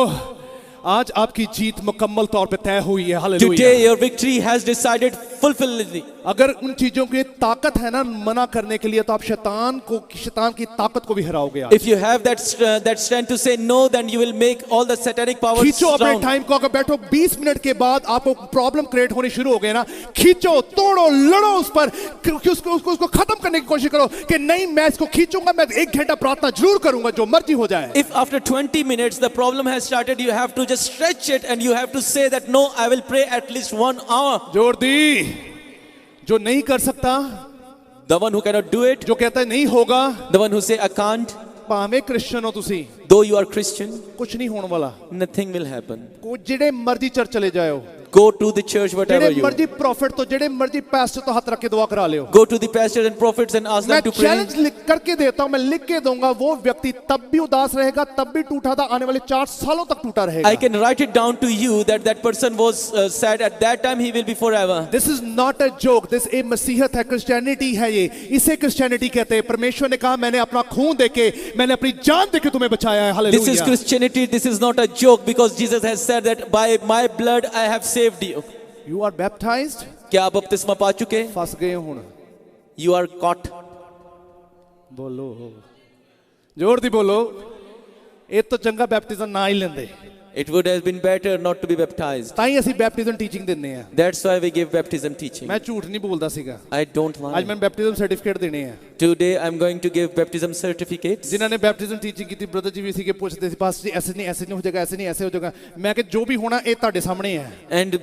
आज आपकी जीत मुकम्मल तौर पे तय हुई है। Hallelujah. Today your victory has decided fulfilledly. अगर उन चीजों की ताकत है ना मना करने के लिए, तो आप शैतान की ताकत को भी हराओगे। If you have that strength to say no, then you will make all the satanic powers खींचो अपने strong. टाइम को, अगर बैठो 20 मिनट के बाद आपको प्रॉब्लम क्रिएट होनी शुरू हो गए ना, खींचो, तोड़ो, लड़ो उस पर, उसको खत्म करने की कोशिश करो कि नहीं मैं इसको खींचूंगा, मैं 1 घंटा प्रार्थना जरूर करूंगा, जो मर्जी हो जाए। If after 20 minutes the problem has started, you have to just stretch it and you have to say that no, I will pray at least 1 hour. जोर दी। जो नहीं कर सकता, The one who cannot do it, जो कहता है नहीं होगा, the one who say I can't, भाਵੇਂ क्रिश्चियन हो तुसी, though you are Christian, कुछ नहीं होने वाला। nothing will happen. को जिड़े मर्जी चर्च चले जाओ, Go to the church, whatever जिड़े you. मर्जी प्रॉफिट तो, जिड़े मर्जी पास्टर तो हाथ रख के दुआ करा लियो। Go to the pastors and prophets and ask मैं them to pray. चैलेंज लिख करके देता हूं, मैं लिख के दूंगा, वो व्यक्ति तब भी उदास रहेगा, तब भी टूटा था, आने वाले 4 सालों तक टूटा रहेगा। I can write it down to you that person was sad at that time, he will be forever. This is not a joke. This एक मसीहत है, क्रिश्चियनिटी है ये, इसे क्रिश्चियनिटी कहते हैं। परमेश्वर ने कहा मैंने अपना खून देके, मैंने अपनी जान देके तुम्हें बचाया है। Hallelujah. This is Christianity. This is not a joke, because Jesus has said that by my blood I have saved you. You are baptized. क्या आप बपतिस्मा पा चुके? फंस गए हुण। You are caught. बोलो, जोर दी बोलो, ये तो चंगा बैप्टिज्म ना ही लेंदे। It would have been better not to be baptized. ताई ਅਸੀਂ बैप्टिज्म टीचिंग ਦਿੰਦੇ ਆ। That's why we give baptism teaching. मैं झूठ नहीं बोलदा सीगा। I don't lie. आज मैं बैप्टिज्म सर्टिफिकेट देने हैं। Today I'm going to give baptism certificates. जिन्होंने ने बैप्टिज्म टीचिंग की थी, ब्रदर जी भी सीगे, पूछते थे पास्टर जी ऐसे नहीं हो जाएगा, ऐसे नहीं ऐसे हो जाएगा। मैं कि जो भी होना ये ਤੁਹਾਡੇ सामने है। And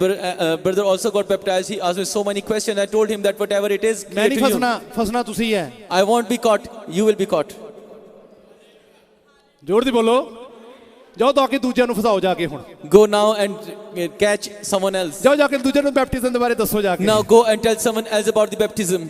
brother also got baptized. He asked me so many questions. I told him that whatever it is, मैं clear नहीं to you. फंसना तुसी है। I won't be caught. You will be caught. जोर दी बोलो, जाओ ताकि दूसरे ਨੂੰ ਫਸਾਓ ਜਾके ਹੁਣ। Go now and catch someone else. जाओ जाके दूसरे ਨੂੰ बैप्टिज्म के बारे दसो जाके। Now go and tell someone else about the baptism.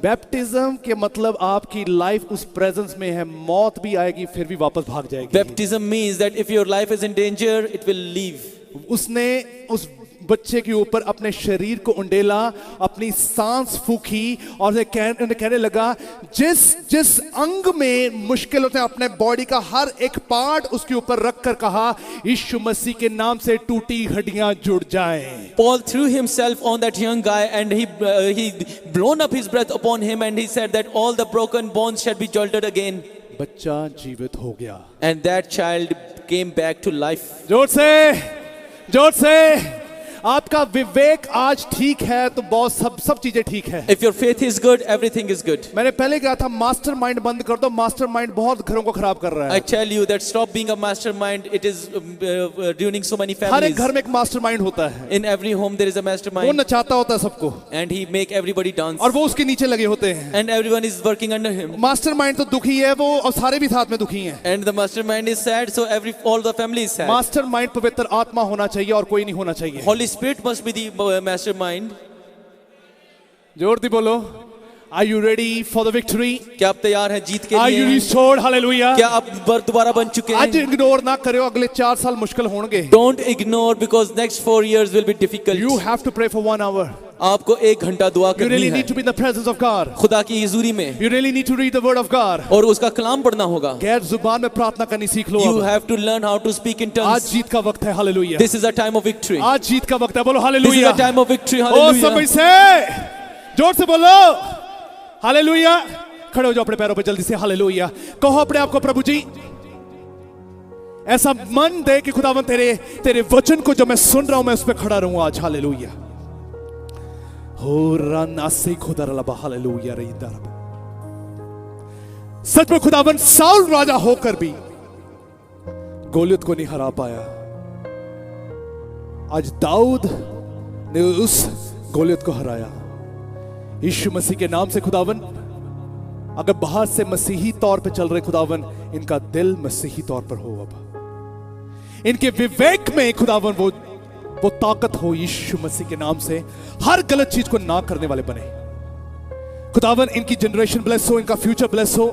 Baptism के मतलब आपकी लाइफ उस प्रेजेंस में है, मौत भी आएगी फिर भी वापस भाग जाएगी। Baptism means that if your life is in danger, it will leave. उसने उस बच्चे के ऊपर अपने शरीर को उंडेला, अपनी सांस फूकी और उन्हें कहने लगा जिस अंग में मुश्किल होते हैं, अपने बॉडी का हर एक पार्ट उसके ऊपर रख कर कहा यीशु मसीह के नाम से टूटी हड्डियां जुड़ जाएं। Paul threw himself on that young guy and he blown up his breath upon him and he said that all the broken bones shall be jolted again. बच्चा जीवित हो गया। And that child came back to life. जोर से आपका विवेक आज ठीक है तो बहुत सब चीजें ठीक है। If your faith is good, everything is good. मैंने पहले कहा था मास्टरमाइंड बंद कर दो, मास्टरमाइंड बहुत घरों को खराब कर रहा है। I tell you that stop being a mastermind. It is ruining so many हर एक families. घर में एक मास्टरमाइंड होता है। In every home there is a वो mastermind नचाता होता है सबको and he make everybody dance और वो उसके नीचे लगे होते हैं। and everyone is working under him. Mastermind तो दुखी है वो और सारे भी साथ में दुखी हैं। And the mastermind is sad, so all the family is sad. Mastermind पवित्र आत्मा होना चाहिए और कोई नहीं होना चाहिए। Holy Spirit must be the mastermind. जोर दी बोलो, Are you ready for the victory? क्या आप तैयार हैं जीत के Are you लिए? restored? Hallelujah. क्या आप दोबारा बन चुके आज हैं? इग्नोर ना करो, अगले 4 साल मुश्किल होंगे। Don't ignore because next 4 years will be difficult. You have to pray for 1 hour. आपको 1 घंटा दुआ You करनी really है need to be in the presence of God. खुदा की हुजूरी में, You really need to read the word of God. और उसका कलाम पढ़ना होगा. गैर जुबान में प्रार्थना करनी सीख लो. You अब have to learn how to speak in आज tongues. जीत का वक्त है. Hallelujah. This is a time of victory. आज जीत का वक्त है. बोलो This is hallelujah. a time of victory. ओ समय Hallelujah. से जोर से बोलो हालेलुया. खड़े हो जाओ अपने पैरों पे जल्दी से. हालेलुया. कहो अपने आप को, प्रभु जी ऐसा मन दे कि खुदावन तेरे वचन को जो मैं सुन रहा हूं मैं उस पर खड़ा रहूं आज. हालेलुया. हो रानासे खुदा रलबा. हालेलुया. सच में खुदावन साउल राजा होकर भी गोलियत को नहीं हरा पाया. आज दाऊद ने उस गोलियत को हराया. यीशु मसीह के नाम से खुदावन, अगर बाहर से मसीही तौर पे चल रहे खुदावन, इनका दिल मसीही तौर पर हो. अब इनके विवेक में खुदावन वो ताकत हो. यीशु मसीह के नाम से हर गलत चीज को ना करने वाले बने. खुदावन इनकी जनरेशन ब्लेस हो, इनका फ्यूचर ब्लेस हो.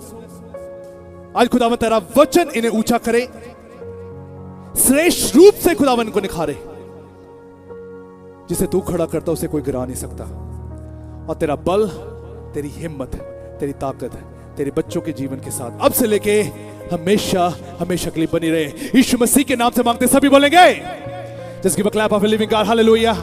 आज खुदावन तेरा वचन इन्हें ऊंचा करे, श्रेष्ठ रूप से खुदावन को निखारे. जिसे तू खड़ा करता उसे कोई गिरा नहीं सकता. और तेरा बल, तेरी हिम्मत, तेरी ताकत तेरे बच्चों के जीवन के साथ अब से लेके हमेशा हमेशा के लिए बनी रहे. यीशु मसीह के नाम से मांगते सभी बोलेंगे. Just give a clap of a living God. Hallelujah.